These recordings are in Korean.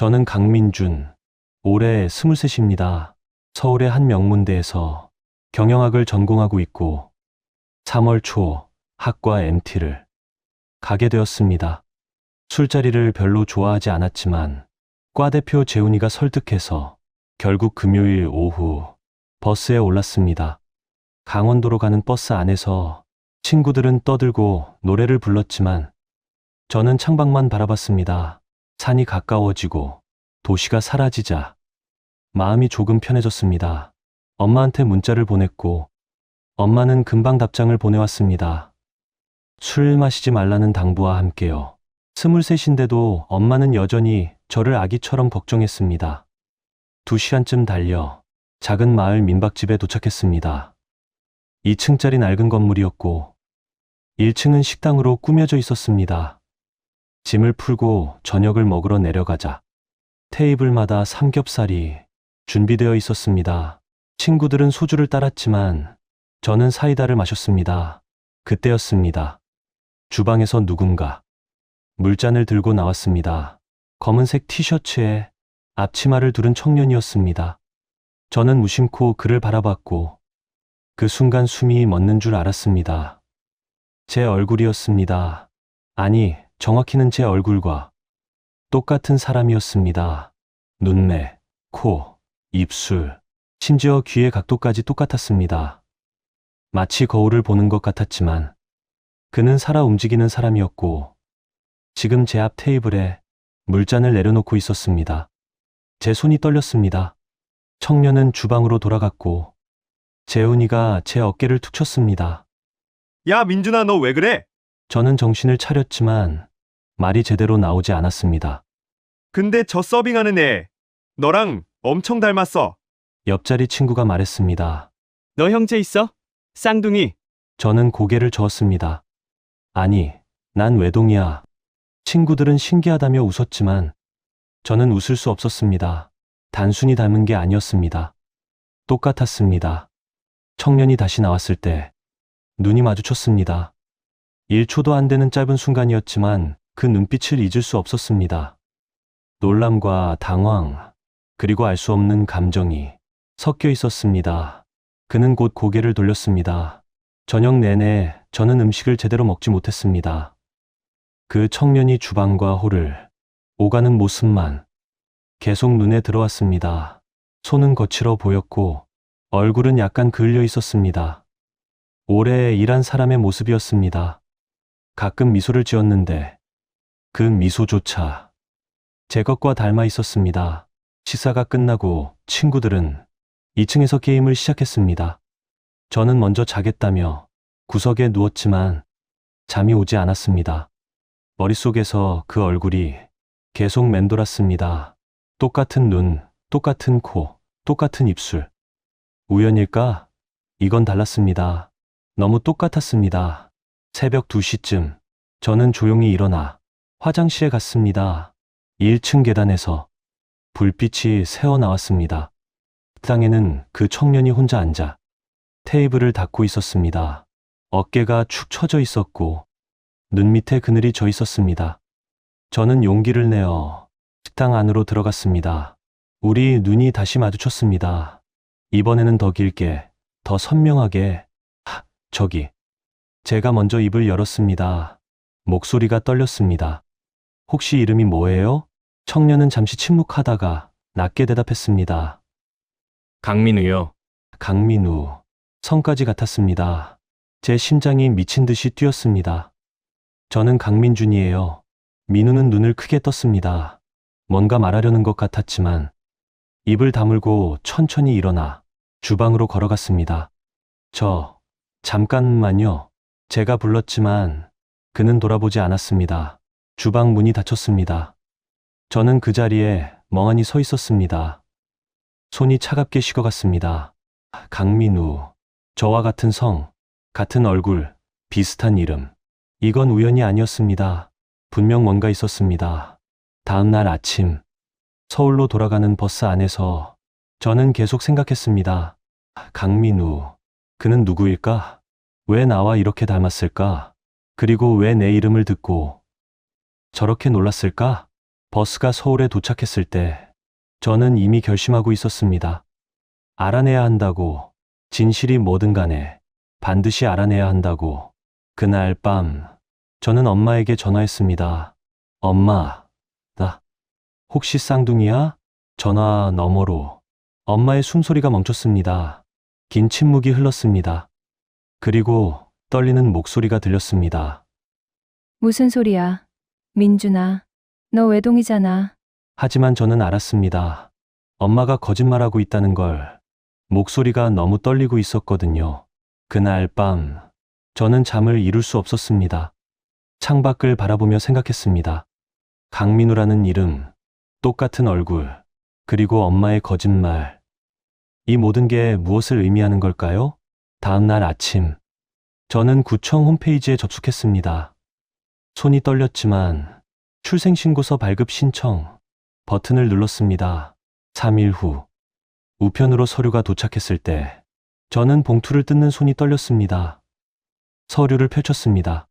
저는 강민준, 올해 23입니다. 서울의 한 명문대에서 경영학을 전공하고 있고 3월 초 학과 MT를 가게 되었습니다. 술자리를 별로 좋아하지 않았지만 과 대표 재훈이가 설득해서 결국 금요일 오후 버스에 올랐습니다. 강원도로 가는 버스 안에서 친구들은 떠들고 노래를 불렀지만 저는 창밖만 바라봤습니다. 산이 가까워지고 도시가 사라지자 마음이 조금 편해졌습니다. 엄마한테 문자를 보냈고 엄마는 금방 답장을 보내왔습니다. 술 마시지 말라는 당부와 함께요. 23인데도 엄마는 여전히 저를 아기처럼 걱정했습니다. 2시간쯤 달려 작은 마을 민박집에 도착했습니다. 2층짜리 낡은 건물이었고 1층은 식당으로 꾸며져 있었습니다. 짐을 풀고 저녁을 먹으러 내려가자 테이블마다 삼겹살이 준비되어 있었습니다. 친구들은 소주를 따랐지만 저는 사이다를 마셨습니다. 그때였습니다. 주방에서 누군가 물잔을 들고 나왔습니다. 검은색 티셔츠에 앞치마를 두른 청년이었습니다. 저는 무심코 그를 바라봤고 그 순간 숨이 멎는 줄 알았습니다. 제 얼굴이었습니다. 아니, 정확히는 제 얼굴과 똑같은 사람이었습니다. 눈매, 코, 입술, 심지어 귀의 각도까지 똑같았습니다. 마치 거울을 보는 것 같았지만 그는 살아 움직이는 사람이었고 지금 제 앞 테이블에 물잔을 내려놓고 있었습니다. 제 손이 떨렸습니다. 청년은 주방으로 돌아갔고 재훈이가 제 어깨를 툭 쳤습니다. 야, 민준아, 너 왜 그래? 저는 정신을 차렸지만 말이 제대로 나오지 않았습니다. 근데 저 서빙하는 애, 너랑 엄청 닮았어. 옆자리 친구가 말했습니다. 너 형제 있어? 쌍둥이. 저는 고개를 저었습니다. 아니, 난 외동이야. 친구들은 신기하다며 웃었지만 저는 웃을 수 없었습니다. 단순히 닮은 게 아니었습니다. 똑같았습니다. 청년이 다시 나왔을 때 눈이 마주쳤습니다. 1초도 안 되는 짧은 순간이었지만 그 눈빛을 잊을 수 없었습니다. 놀람과 당황, 그리고 알 수 없는 감정이 섞여 있었습니다. 그는 곧 고개를 돌렸습니다. 저녁 내내 저는 음식을 제대로 먹지 못했습니다. 그 청년이 주방과 홀을 오가는 모습만 계속 눈에 들어왔습니다. 손은 거칠어 보였고 얼굴은 약간 그을려 있었습니다. 오래 일한 사람의 모습이었습니다. 가끔 미소를 지었는데 그 미소조차 제 것과 닮아 있었습니다. 식사가 끝나고 친구들은 2층에서 게임을 시작했습니다. 저는 먼저 자겠다며 구석에 누웠지만 잠이 오지 않았습니다. 머릿속에서 그 얼굴이 계속 맴돌았습니다. 똑같은 눈, 똑같은 코, 똑같은 입술. 우연일까? 이건 달랐습니다. 너무 똑같았습니다. 새벽 2시쯤 저는 조용히 일어나 화장실에 갔습니다. 1층 계단에서 불빛이 새어나왔습니다. 땅에는 그 청년이 혼자 앉아 테이블을 닦고 있었습니다. 어깨가 축 처져 있었고 눈 밑에 그늘이 져 있었습니다. 저는 용기를 내어 식당 안으로 들어갔습니다. 우리 눈이 다시 마주쳤습니다. 이번에는 더 길게, 더 선명하게. 저기. 제가 먼저 입을 열었습니다. 목소리가 떨렸습니다. 혹시 이름이 뭐예요? 청년은 잠시 침묵하다가 낮게 대답했습니다. 강민우요. 강민우. 성까지 같았습니다. 제 심장이 미친 듯이 뛰었습니다. 저는 강민준이에요. 민우는 눈을 크게 떴습니다. 뭔가 말하려는 것 같았지만 입을 다물고 천천히 일어나 주방으로 걸어갔습니다. 잠깐만요. 제가 불렀지만 그는 돌아보지 않았습니다. 주방 문이 닫혔습니다. 저는 그 자리에 멍하니 서 있었습니다. 손이 차갑게 식어갔습니다. 강민우. 저와 같은 성, 같은 얼굴, 비슷한 이름. 이건 우연이 아니었습니다. 분명 뭔가 있었습니다. 다음 날 아침, 서울로 돌아가는 버스 안에서 저는 계속 생각했습니다. 강민우. 그는 누구일까? 왜 나와 이렇게 닮았을까? 그리고 왜 내 이름을 듣고 저렇게 놀랐을까? 버스가 서울에 도착했을 때 저는 이미 결심하고 있었습니다. 알아내야 한다고, 진실이 뭐든 간에 반드시 알아내야 한다고. 그날 밤 저는 엄마에게 전화했습니다. 엄마, 나 혹시 쌍둥이야? 전화 너머로 엄마의 숨소리가 멈췄습니다. 긴 침묵이 흘렀습니다. 그리고 떨리는 목소리가 들렸습니다. 무슨 소리야? 민준아, 너 외동이잖아. 하지만 저는 알았습니다. 엄마가 거짓말하고 있다는 걸. 목소리가 너무 떨리고 있었거든요. 그날 밤 저는 잠을 이룰 수 없었습니다. 창밖을 바라보며 생각했습니다. 강민우라는 이름, 똑같은 얼굴, 그리고 엄마의 거짓말. 이 모든 게 무엇을 의미하는 걸까요? 다음 날 아침, 저는 구청 홈페이지에 접속했습니다. 손이 떨렸지만 출생신고서 발급 신청 버튼을 눌렀습니다. 3일 후, 우편으로 서류가 도착했을 때 저는 봉투를 뜯는 손이 떨렸습니다. 서류를 펼쳤습니다.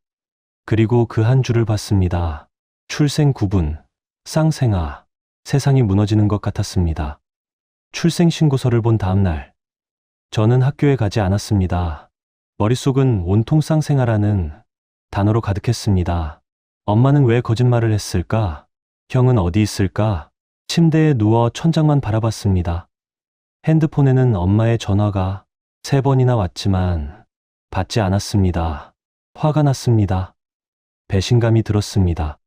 그리고 그 한 줄을 봤습니다. 출생 구분, 쌍생아. 세상이 무너지는 것 같았습니다. 출생신고서를 본 다음 날, 저는 학교에 가지 않았습니다. 머릿속은 온통 쌍생아라는 단어로 가득했습니다. 엄마는 왜 거짓말을 했을까? 형은 어디 있을까? 침대에 누워 천장만 바라봤습니다. 핸드폰에는 엄마의 전화가 3번이나 왔지만 받지 않았습니다. 화가 났습니다. 배신감이 들었습니다.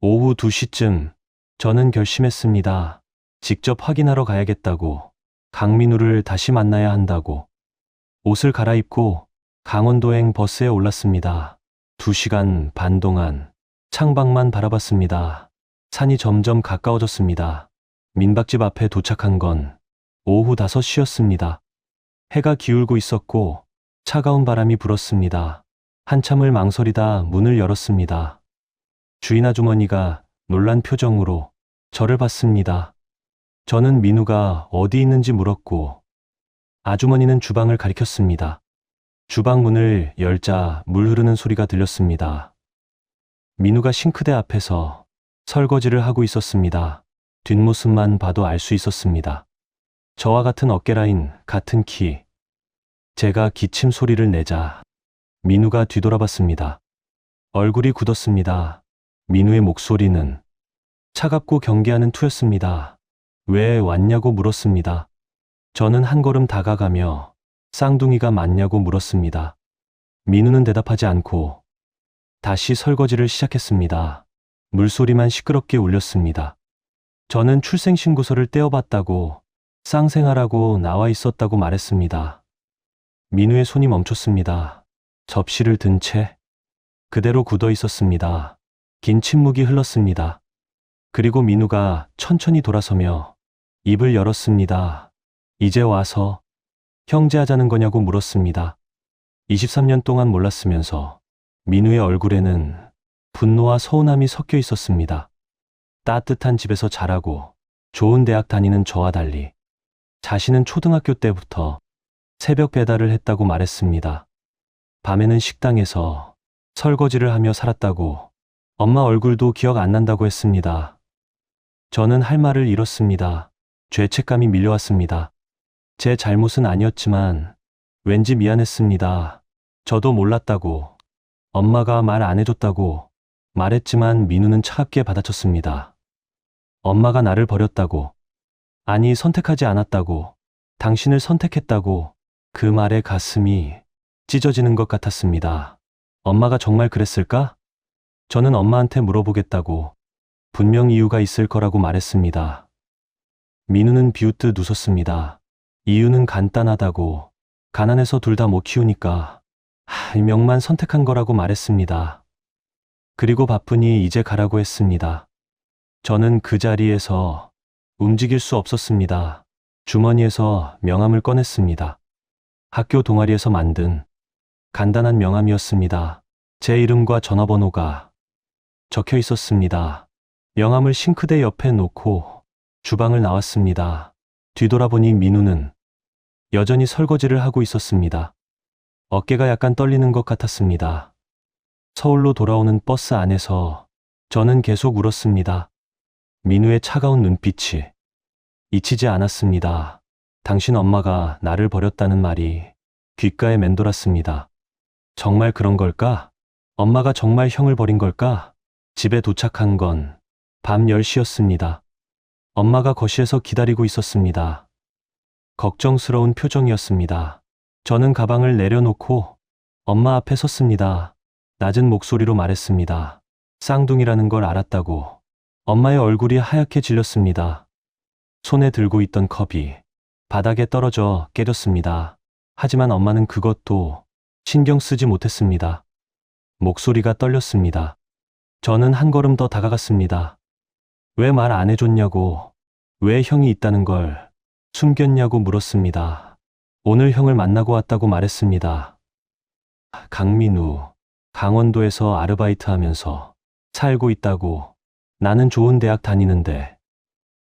오후 2시쯤 저는 결심했습니다. 직접 확인하러 가야겠다고. 강민우를 다시 만나야 한다고. 옷을 갈아입고 강원도행 버스에 올랐습니다. 2시간 반 동안 창밖만 바라봤습니다. 산이 점점 가까워졌습니다. 민박집 앞에 도착한 건 오후 5시였습니다. 해가 기울고 있었고 차가운 바람이 불었습니다. 한참을 망설이다 문을 열었습니다. 주인 아주머니가 놀란 표정으로 저를 봤습니다. 저는 민우가 어디 있는지 물었고 아주머니는 주방을 가리켰습니다. 주방 문을 열자 물 흐르는 소리가 들렸습니다. 민우가 싱크대 앞에서 설거지를 하고 있었습니다. 뒷모습만 봐도 알 수 있었습니다. 저와 같은 어깨라인, 같은 키. 제가 기침 소리를 내자 민우가 뒤돌아봤습니다. 얼굴이 굳었습니다. 민우의 목소리는 차갑고 경계하는 투였습니다. 왜 왔냐고 물었습니다. 저는 한 걸음 다가가며 쌍둥이가 맞냐고 물었습니다. 민우는 대답하지 않고 다시 설거지를 시작했습니다. 물소리만 시끄럽게 울렸습니다. 저는 출생신고서를 떼어봤다고, 쌍생아라고 나와 있었다고 말했습니다. 민우의 손이 멈췄습니다. 접시를 든 채 그대로 굳어 있었습니다. 긴 침묵이 흘렀습니다. 그리고 민우가 천천히 돌아서며 입을 열었습니다. 이제 와서 형제하자는 거냐고 물었습니다. 23년 동안 몰랐으면서 민우의 얼굴에는 분노와 서운함이 섞여 있었습니다. 따뜻한 집에서 자라고 좋은 대학 다니는 저와 달리 자신은 초등학교 때부터 새벽 배달을 했다고 말했습니다. 밤에는 식당에서 설거지를 하며 살았다고, 엄마 얼굴도 기억 안 난다고 했습니다. 저는 할 말을 잃었습니다. 죄책감이 밀려왔습니다. 제 잘못은 아니었지만 왠지 미안했습니다. 저도 몰랐다고, 엄마가 말 안 해줬다고 말했지만 민우는 차갑게 받아쳤습니다. 엄마가 나를 버렸다고, 아니 선택하지 않았다고, 당신을 선택했다고. 그 말에 가슴이 찢어지는 것 같았습니다. 엄마가 정말 그랬을까? 저는 엄마한테 물어보겠다고, 분명 이유가 있을 거라고 말했습니다. 민우는 비웃듯 웃었습니다. 이유는 간단하다고, 가난해서 둘 다 못 키우니까 명만 선택한 거라고 말했습니다. 그리고 바쁘니 이제 가라고 했습니다. 저는 그 자리에서 움직일 수 없었습니다. 주머니에서 명함을 꺼냈습니다. 학교 동아리에서 만든 간단한 명함이었습니다. 제 이름과 전화번호가 적혀 있었습니다. 명함을 싱크대 옆에 놓고 주방을 나왔습니다. 뒤돌아보니 민우는 여전히 설거지를 하고 있었습니다. 어깨가 약간 떨리는 것 같았습니다. 서울로 돌아오는 버스 안에서 저는 계속 울었습니다. 민우의 차가운 눈빛이 잊히지 않았습니다. 당신 엄마가 나를 버렸다는 말이 귓가에 맴돌았습니다. 정말 그런 걸까? 엄마가 정말 형을 버린 걸까? 집에 도착한 건 밤 10시였습니다. 엄마가 거실에서 기다리고 있었습니다. 걱정스러운 표정이었습니다. 저는 가방을 내려놓고 엄마 앞에 섰습니다. 낮은 목소리로 말했습니다. 쌍둥이라는 걸 알았다고. 엄마의 얼굴이 하얗게 질렸습니다. 손에 들고 있던 컵이 바닥에 떨어져 깨졌습니다. 하지만 엄마는 그것도 신경 쓰지 못했습니다. 목소리가 떨렸습니다. 저는 한 걸음 더 다가갔습니다. 왜 말 안 해줬냐고, 왜 형이 있다는 걸 숨겼냐고 물었습니다. 오늘 형을 만나고 왔다고 말했습니다. 강민우, 강원도에서 아르바이트 하면서 살고 있다고. 나는 좋은 대학 다니는데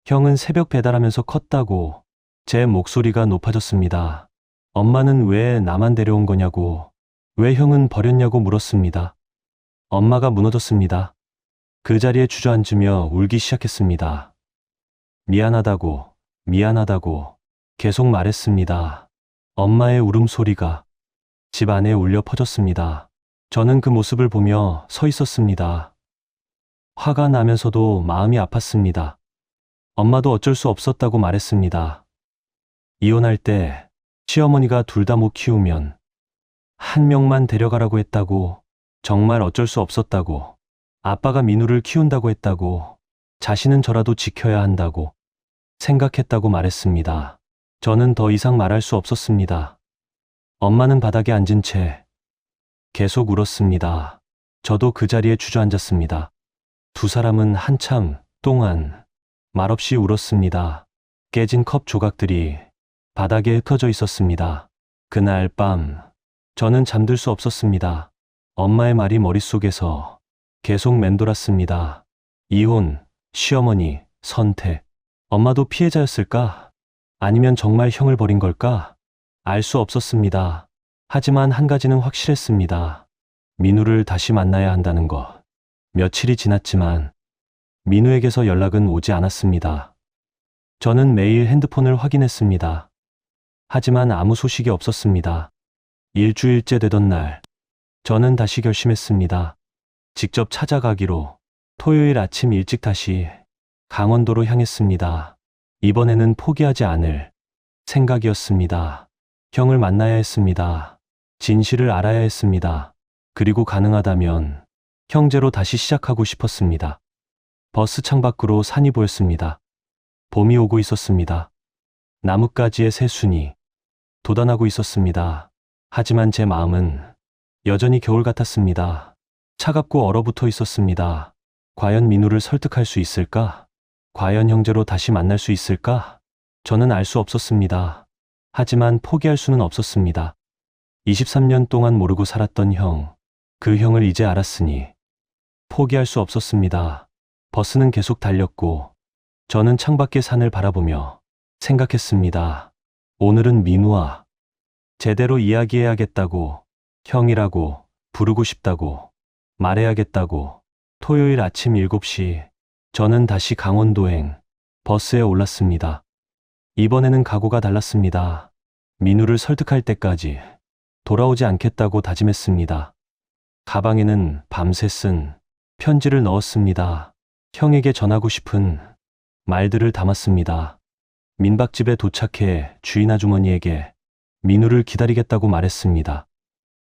형은 새벽 배달하면서 컸다고. 제 목소리가 높아졌습니다. 엄마는 왜 나만 데려온 거냐고, 왜 형은 버렸냐고 물었습니다. 엄마가 무너졌습니다. 그 자리에 주저앉으며 울기 시작했습니다. 미안하다고, 미안하다고 계속 말했습니다. 엄마의 울음소리가 집 안에 울려 퍼졌습니다. 저는 그 모습을 보며 서 있었습니다. 화가 나면서도 마음이 아팠습니다. 엄마도 어쩔 수 없었다고 말했습니다. 이혼할 때 시어머니가 둘 다 못 키우면 한 명만 데려가라고 했다고, 정말 어쩔 수 없었다고, 아빠가 민우를 키운다고 했다고, 자신은 저라도 지켜야 한다고 생각했다고 말했습니다. 저는 더 이상 말할 수 없었습니다. 엄마는 바닥에 앉은 채 계속 울었습니다. 저도 그 자리에 주저앉았습니다. 두 사람은 한참 동안 말없이 울었습니다. 깨진 컵 조각들이 바닥에 흩어져 있었습니다. 그날 밤 저는 잠들 수 없었습니다. 엄마의 말이 머릿속에서 계속 맴돌았습니다. 이혼, 시어머니, 선택. 엄마도 피해자였을까? 아니면 정말 형을 버린 걸까? 알 수 없었습니다. 하지만 한 가지는 확실했습니다. 민우를 다시 만나야 한다는 것. 며칠이 지났지만 민우에게서 연락은 오지 않았습니다. 저는 매일 핸드폰을 확인했습니다. 하지만 아무 소식이 없었습니다. 일주일째 되던 날, 저는 다시 결심했습니다. 직접 찾아가기로. 토요일 아침 일찍 다시 강원도로 향했습니다. 이번에는 포기하지 않을 생각이었습니다. 형을 만나야 했습니다. 진실을 알아야 했습니다. 그리고 가능하다면 형제로 다시 시작하고 싶었습니다. 버스 창밖으로 산이 보였습니다. 봄이 오고 있었습니다. 나뭇가지의 새순이 돋아나고 있었습니다. 하지만 제 마음은 여전히 겨울 같았습니다. 차갑고 얼어붙어 있었습니다. 과연 민우를 설득할 수 있을까? 과연 형제로 다시 만날 수 있을까? 저는 알 수 없었습니다. 하지만 포기할 수는 없었습니다. 23년 동안 모르고 살았던 형, 그 형을 이제 알았으니 포기할 수 없었습니다. 버스는 계속 달렸고 저는 창밖의 산을 바라보며 생각했습니다. 오늘은 민우와 제대로 이야기해야겠다고, 형이라고 부르고 싶다고 말해야겠다고. 토요일 아침 7시 저는 다시 강원도행 버스에 올랐습니다. 이번에는 각오가 달랐습니다. 민우를 설득할 때까지 돌아오지 않겠다고 다짐했습니다. 가방에는 밤새 쓴 편지를 넣었습니다. 형에게 전하고 싶은 말들을 담았습니다. 민박집에 도착해 주인 아주머니에게 민우를 기다리겠다고 말했습니다.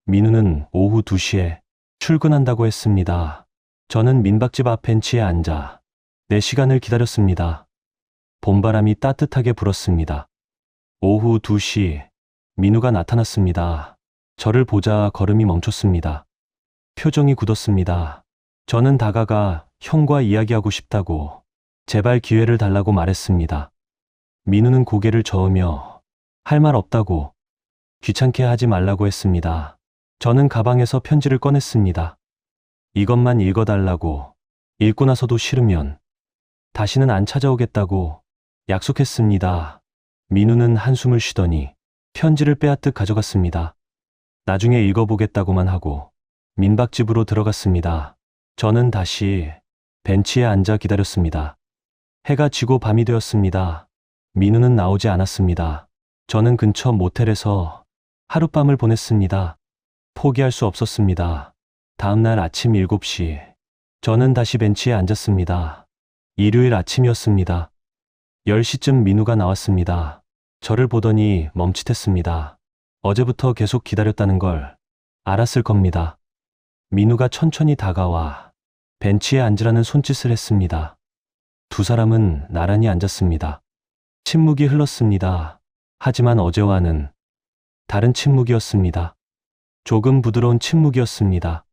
민우는 오후 2시에 출근한다고 했습니다. 저는 민박집 앞 벤치에 앉아 내 시간을 기다렸습니다. 봄바람이 따뜻하게 불었습니다. 오후 2시 민우가 나타났습니다. 저를 보자 걸음이 멈췄습니다. 표정이 굳었습니다. 저는 다가가 형과 이야기하고 싶다고, 제발 기회를 달라고 말했습니다. 민우는 고개를 저으며 할 말 없다고, 귀찮게 하지 말라고 했습니다. 저는 가방에서 편지를 꺼냈습니다. 이것만 읽어달라고, 읽고 나서도 싫으면 다시는 안 찾아오겠다고 약속했습니다. 민우는 한숨을 쉬더니 편지를 빼앗듯 가져갔습니다. 나중에 읽어보겠다고만 하고 민박집으로 들어갔습니다. 저는 다시 벤치에 앉아 기다렸습니다. 해가 지고 밤이 되었습니다. 민우는 나오지 않았습니다. 저는 근처 모텔에서 하룻밤을 보냈습니다. 포기할 수 없었습니다. 다음날 아침 7시, 저는 다시 벤치에 앉았습니다. 일요일 아침이었습니다. 10시쯤 민우가 나왔습니다. 저를 보더니 멈칫했습니다. 어제부터 계속 기다렸다는 걸 알았을 겁니다. 민우가 천천히 다가와 벤치에 앉으라는 손짓을 했습니다. 두 사람은 나란히 앉았습니다. 침묵이 흘렀습니다. 하지만 어제와는 다른 침묵이었습니다. 조금 부드러운 침묵이었습니다.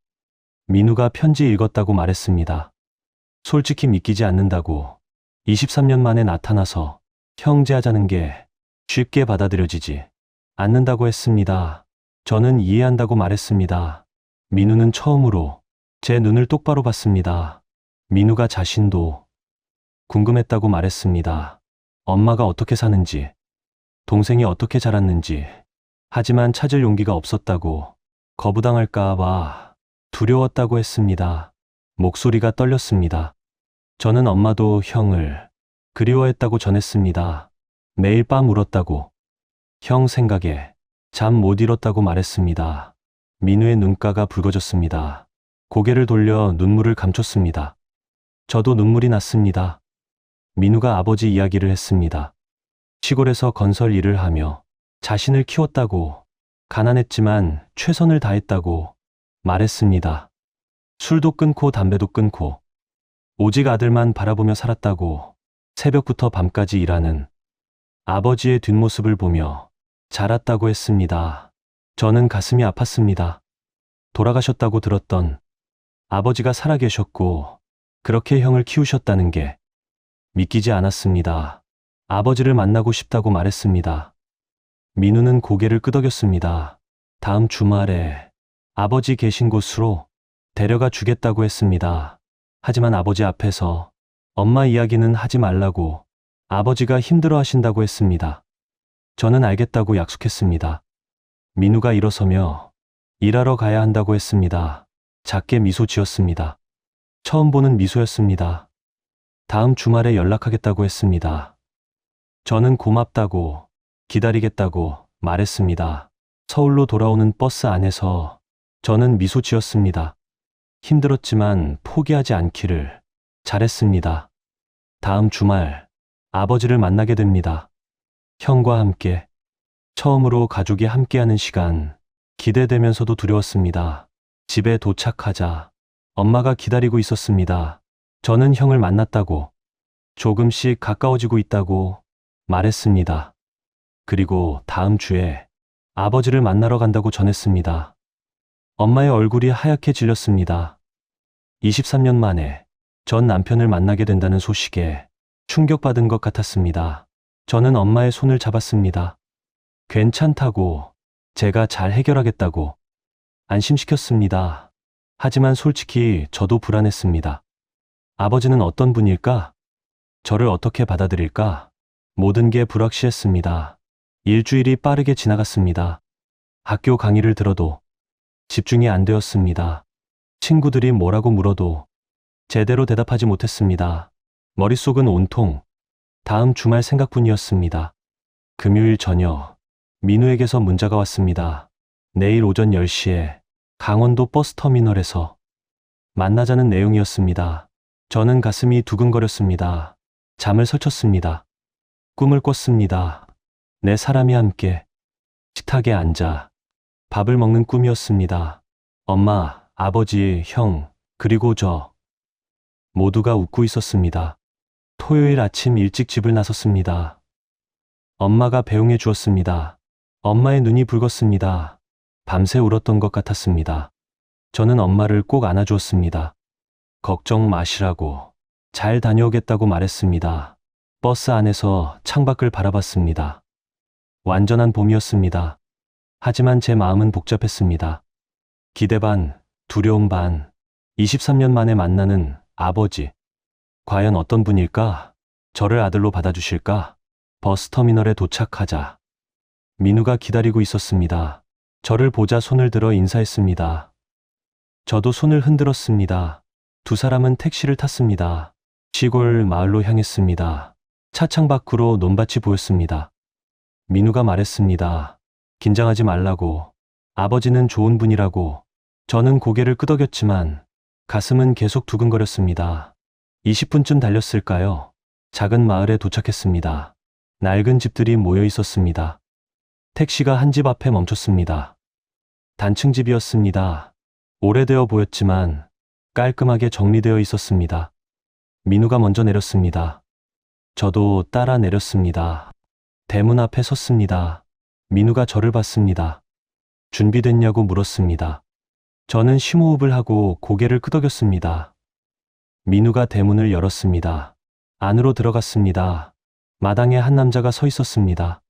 민우가 편지 읽었다고 말했습니다. 솔직히 믿기지 않는다고. 23년 만에 나타나서 형제하자는 게 쉽게 받아들여지지 않는다고 했습니다. 저는 이해한다고 말했습니다. 민우는 처음으로 제 눈을 똑바로 봤습니다. 민우가 자신도 궁금했다고 말했습니다. 엄마가 어떻게 사는지, 동생이 어떻게 자랐는지. 하지만 찾을 용기가 없었다고, 거부당할까 봐 두려웠다고 했습니다. 목소리가 떨렸습니다. 저는 엄마도 형을 그리워했다고 전했습니다. 매일 밤 울었다고, 형 생각에 잠 못 이뤘다고 말했습니다. 민우의 눈가가 붉어졌습니다. 고개를 돌려 눈물을 감췄습니다. 저도 눈물이 났습니다. 민우가 아버지 이야기를 했습니다. 시골에서 건설 일을 하며 자신을 키웠다고, 가난했지만 최선을 다했다고 말했습니다. 술도 끊고 담배도 끊고 오직 아들만 바라보며 살았다고, 새벽부터 밤까지 일하는 아버지의 뒷모습을 보며 자랐다고 했습니다. 저는 가슴이 아팠습니다. 돌아가셨다고 들었던 아버지가 살아계셨고 그렇게 형을 키우셨다는 게 믿기지 않았습니다. 아버지를 만나고 싶다고 말했습니다. 민우는 고개를 끄덕였습니다. 다음 주말에 아버지 계신 곳으로 데려가 주겠다고 했습니다. 하지만 아버지 앞에서 엄마 이야기는 하지 말라고, 아버지가 힘들어 하신다고 했습니다. 저는 알겠다고 약속했습니다. 민우가 일어서며 일하러 가야 한다고 했습니다. 작게 미소 지었습니다. 처음 보는 미소였습니다. 다음 주말에 연락하겠다고 했습니다. 저는 고맙다고, 기다리겠다고 말했습니다. 서울로 돌아오는 버스 안에서 저는 미소 지었습니다. 힘들었지만 포기하지 않기를 잘했습니다. 다음 주말 아버지를 만나게 됩니다. 형과 함께, 처음으로 가족이 함께하는 시간, 기대되면서도 두려웠습니다. 집에 도착하자 엄마가 기다리고 있었습니다. 저는 형을 만났다고, 조금씩 가까워지고 있다고 말했습니다. 그리고 다음 주에 아버지를 만나러 간다고 전했습니다. 엄마의 얼굴이 하얗게 질렸습니다. 23년 만에 전 남편을 만나게 된다는 소식에 충격받은 것 같았습니다. 저는 엄마의 손을 잡았습니다. 괜찮다고, 제가 잘 해결하겠다고 안심시켰습니다. 하지만 솔직히 저도 불안했습니다. 아버지는 어떤 분일까? 저를 어떻게 받아들일까? 모든 게 불확실했습니다. 일주일이 빠르게 지나갔습니다. 학교 강의를 들어도 집중이 안 되었습니다. 친구들이 뭐라고 물어도 제대로 대답하지 못했습니다. 머릿속은 온통 다음 주말 생각뿐이었습니다. 금요일 저녁, 민우에게서 문자가 왔습니다. 내일 오전 10시에 강원도 버스터미널에서 만나자는 내용이었습니다. 저는 가슴이 두근거렸습니다. 잠을 설쳤습니다. 꿈을 꿨습니다. 내 사람이 함께 식탁에 앉아 밥을 먹는 꿈이었습니다. 엄마, 아버지, 형, 그리고 저 모두가 웃고 있었습니다. 토요일 아침 일찍 집을 나섰습니다. 엄마가 배웅해 주었습니다. 엄마의 눈이 붉었습니다. 밤새 울었던 것 같았습니다. 저는 엄마를 꼭 안아주었습니다. 걱정 마시라고, 잘 다녀오겠다고 말했습니다. 버스 안에서 창밖을 바라봤습니다. 완전한 봄이었습니다. 하지만 제 마음은 복잡했습니다. 기대 반, 두려움 반, 23년 만에 만나는 아버지. 과연 어떤 분일까? 저를 아들로 받아주실까? 버스터미널에 도착하자 민우가 기다리고 있었습니다. 저를 보자 손을 들어 인사했습니다. 저도 손을 흔들었습니다. 두 사람은 택시를 탔습니다. 시골 마을로 향했습니다. 차창 밖으로 논밭이 보였습니다. 민우가 말했습니다. 긴장하지 말라고. 아버지는 좋은 분이라고. 저는 고개를 끄덕였지만 가슴은 계속 두근거렸습니다. 20분쯤 달렸을까요? 작은 마을에 도착했습니다. 낡은 집들이 모여 있었습니다. 택시가 한 집 앞에 멈췄습니다. 단층 집이었습니다. 오래되어 보였지만 깔끔하게 정리되어 있었습니다. 민우가 먼저 내렸습니다. 저도 따라 내렸습니다. 대문 앞에 섰습니다. 민우가 저를 봤습니다. 준비됐냐고 물었습니다. 저는 심호흡을 하고 고개를 끄덕였습니다. 민우가 대문을 열었습니다. 안으로 들어갔습니다. 마당에 한 남자가 서 있었습니다.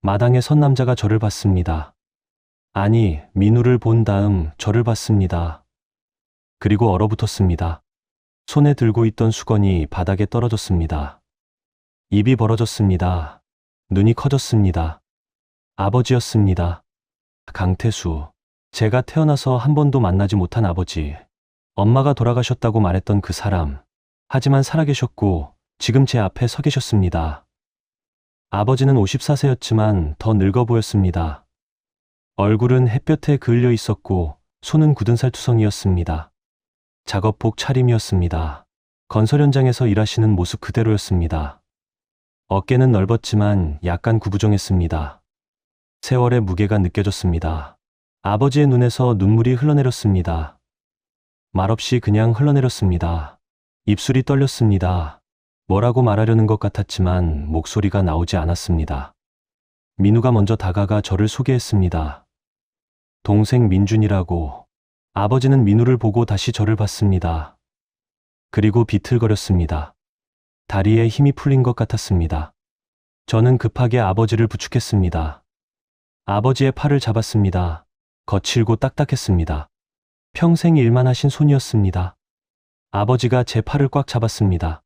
마당에 선 남자가 저를 봤습니다. 아니, 민우를 본 다음 저를 봤습니다. 그리고 얼어붙었습니다. 손에 들고 있던 수건이 바닥에 떨어졌습니다. 입이 벌어졌습니다. 눈이 커졌습니다. 아버지였습니다. 강태수. 제가 태어나서 한 번도 만나지 못한 아버지. 엄마가 돌아가셨다고 말했던 그 사람. 하지만 살아계셨고 지금 제 앞에 서 계셨습니다. 아버지는 54세였지만 더 늙어 보였습니다. 얼굴은 햇볕에 그을려 있었고 손은 굳은 살투성이었습니다. 작업복 차림이었습니다. 건설 현장에서 일하시는 모습 그대로였습니다. 어깨는 넓었지만 약간 구부정했습니다. 세월의 무게가 느껴졌습니다. 아버지의 눈에서 눈물이 흘러내렸습니다. 말없이 그냥 흘러내렸습니다. 입술이 떨렸습니다. 뭐라고 말하려는 것 같았지만 목소리가 나오지 않았습니다. 민우가 먼저 다가가 저를 소개했습니다. 동생 민준이라고. 아버지는 민우를 보고 다시 저를 봤습니다. 그리고 비틀거렸습니다. 다리에 힘이 풀린 것 같았습니다. 저는 급하게 아버지를 부축했습니다. 아버지의 팔을 잡았습니다. 거칠고 딱딱했습니다. 평생 일만 하신 손이었습니다. 아버지가 제 팔을 꽉 잡았습니다.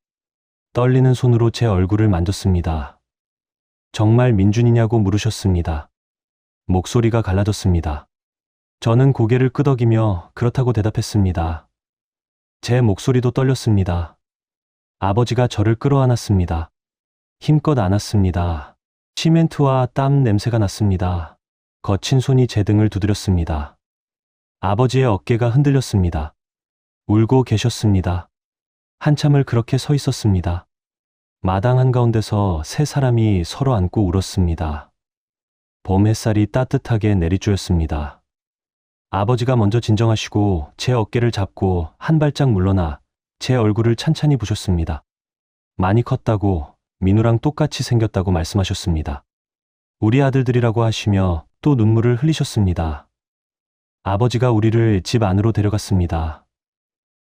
떨리는 손으로 제 얼굴을 만졌습니다. 정말 민준이냐고 물으셨습니다. 목소리가 갈라졌습니다. 저는 고개를 끄덕이며 그렇다고 대답했습니다. 제 목소리도 떨렸습니다. 아버지가 저를 끌어안았습니다. 힘껏 안았습니다. 시멘트와 땀 냄새가 났습니다. 거친 손이 제 등을 두드렸습니다. 아버지의 어깨가 흔들렸습니다. 울고 계셨습니다. 한참을 그렇게 서 있었습니다. 마당 한가운데서 세 사람이 서로 안고 울었습니다. 봄 햇살이 따뜻하게 내리쬐었습니다. 아버지가 먼저 진정하시고 제 어깨를 잡고 한 발짝 물러나 제 얼굴을 찬찬히 보셨습니다. 많이 컸다고, 민우랑 똑같이 생겼다고 말씀하셨습니다. 우리 아들들이라고 하시며 또 눈물을 흘리셨습니다. 아버지가 우리를 집 안으로 데려갔습니다.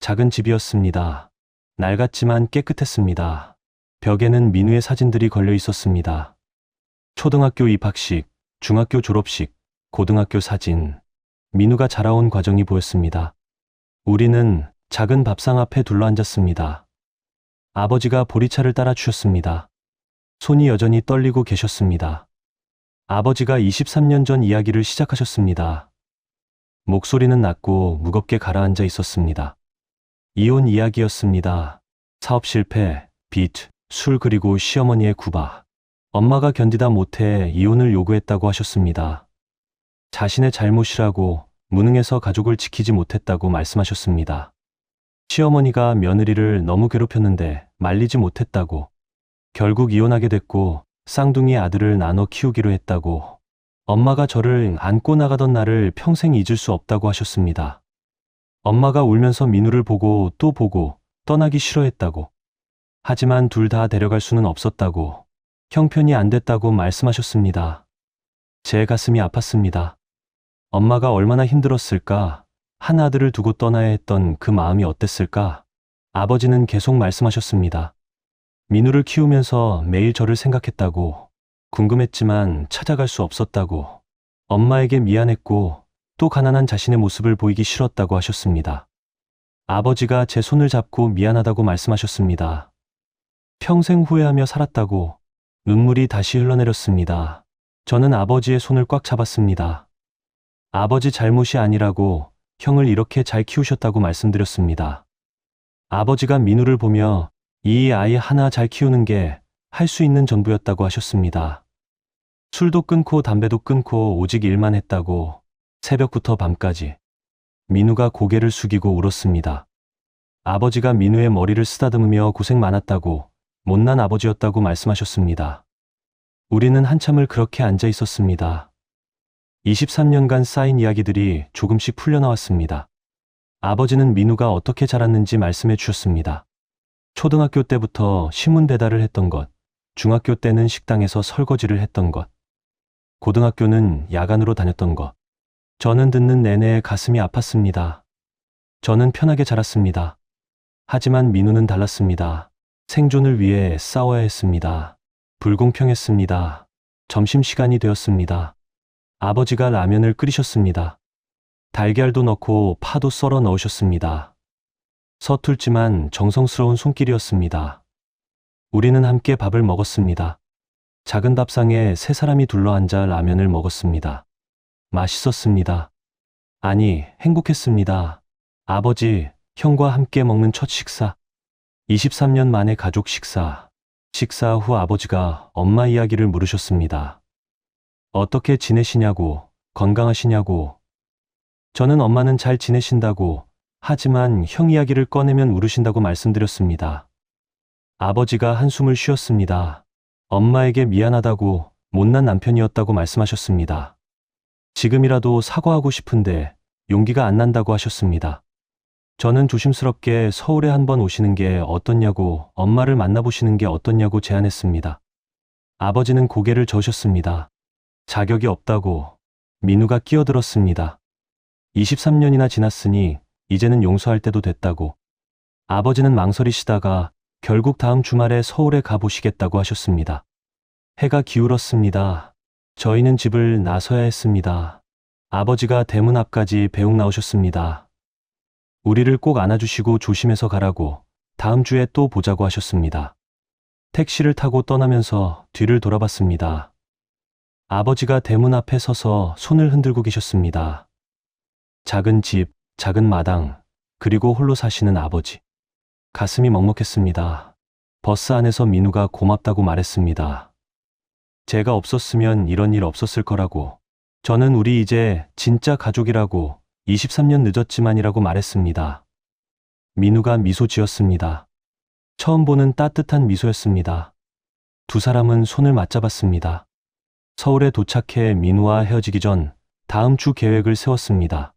작은 집이었습니다. 낡았지만 깨끗했습니다. 벽에는 민우의 사진들이 걸려 있었습니다. 초등학교 입학식, 중학교 졸업식, 고등학교 사진. 민우가 자라온 과정이 보였습니다. 우리는 작은 밥상 앞에 둘러앉았습니다. 아버지가 보리차를 따라 주셨습니다. 손이 여전히 떨리고 계셨습니다. 아버지가 23년 전 이야기를 시작하셨습니다. 목소리는 낮고 무겁게 가라앉아 있었습니다. 이혼 이야기였습니다. 사업 실패, 빚, 술 그리고 시어머니의 구박. 엄마가 견디다 못해 이혼을 요구했다고 하셨습니다. 자신의 잘못이라고 무능해서 가족을 지키지 못했다고 말씀하셨습니다. 시어머니가 며느리를 너무 괴롭혔는데 말리지 못했다고. 결국 이혼하게 됐고 쌍둥이 아들을 나눠 키우기로 했다고. 엄마가 저를 안고 나가던 날을 평생 잊을 수 없다고 하셨습니다. 엄마가 울면서 민우를 보고 또 보고 떠나기 싫어했다고. 하지만 둘 다 데려갈 수는 없었다고. 형편이 안 됐다고 말씀하셨습니다. 제 가슴이 아팠습니다. 엄마가 얼마나 힘들었을까? 한 아들을 두고 떠나야 했던 그 마음이 어땠을까? 아버지는 계속 말씀하셨습니다. 민우를 키우면서 매일 저를 생각했다고. 궁금했지만 찾아갈 수 없었다고. 엄마에게 미안했고 또 가난한 자신의 모습을 보이기 싫었다고 하셨습니다. 아버지가 제 손을 잡고 미안하다고 말씀하셨습니다. 평생 후회하며 살았다고. 눈물이 다시 흘러내렸습니다. 저는 아버지의 손을 꽉 잡았습니다. 아버지 잘못이 아니라고, 형을 이렇게 잘 키우셨다고 말씀드렸습니다. 아버지가 민우를 보며 이 아이 하나 잘 키우는 게 할 수 있는 전부였다고 하셨습니다. 술도 끊고 담배도 끊고 오직 일만 했다고 새벽부터 밤까지. 민우가 고개를 숙이고 울었습니다. 아버지가 민우의 머리를 쓰다듬으며 고생 많았다고, 못난 아버지였다고 말씀하셨습니다. 우리는 한참을 그렇게 앉아 있었습니다. 23년간 쌓인 이야기들이 조금씩 풀려나왔습니다. 아버지는 민우가 어떻게 자랐는지 말씀해 주셨습니다. 초등학교 때부터 신문 배달을 했던 것, 중학교 때는 식당에서 설거지를 했던 것, 고등학교는 야간으로 다녔던 것. 저는 듣는 내내 가슴이 아팠습니다. 저는 편하게 자랐습니다. 하지만 민우는 달랐습니다. 생존을 위해 싸워야 했습니다. 불공평했습니다. 점심시간이 되었습니다. 아버지가 라면을 끓이셨습니다. 달걀도 넣고 파도 썰어 넣으셨습니다. 서툴지만 정성스러운 손길이었습니다. 우리는 함께 밥을 먹었습니다. 작은 밥상에 세 사람이 둘러앉아 라면을 먹었습니다. 맛있었습니다. 아니, 행복했습니다. 아버지, 형과 함께 먹는 첫 식사. 23년 만에 가족 식사. 식사 후 아버지가 엄마 이야기를 물으셨습니다. 어떻게 지내시냐고, 건강하시냐고. 저는 엄마는 잘 지내신다고, 하지만 형 이야기를 꺼내면 울으신다고 말씀드렸습니다. 아버지가 한숨을 쉬었습니다. 엄마에게 미안하다고, 못난 남편이었다고 말씀하셨습니다. 지금이라도 사과하고 싶은데 용기가 안 난다고 하셨습니다. 저는 조심스럽게 서울에 한번 오시는 게 어떻냐고, 엄마를 만나보시는 게 어떻냐고 제안했습니다. 아버지는 고개를 저으셨습니다. 자격이 없다고. 민우가 끼어들었습니다. 23년이나 지났으니 이제는 용서할 때도 됐다고. 아버지는 망설이시다가 결국 다음 주말에 서울에 가보시겠다고 하셨습니다. 해가 기울었습니다. 저희는 집을 나서야 했습니다. 아버지가 대문 앞까지 배웅 나오셨습니다. 우리를 꼭 안아주시고 조심해서 가라고, 다음 주에 또 보자고 하셨습니다. 택시를 타고 떠나면서 뒤를 돌아봤습니다. 아버지가 대문 앞에 서서 손을 흔들고 계셨습니다. 작은 집, 작은 마당, 그리고 홀로 사시는 아버지. 가슴이 먹먹했습니다. 버스 안에서 민우가 고맙다고 말했습니다. 제가 없었으면 이런 일 없었을 거라고. 저는 우리 이제 진짜 가족이라고, 23년 늦었지만이라고 말했습니다. 민우가 미소 지었습니다. 처음 보는 따뜻한 미소였습니다. 두 사람은 손을 맞잡았습니다. 서울에 도착해 민우와 헤어지기 전 다음 주 계획을 세웠습니다.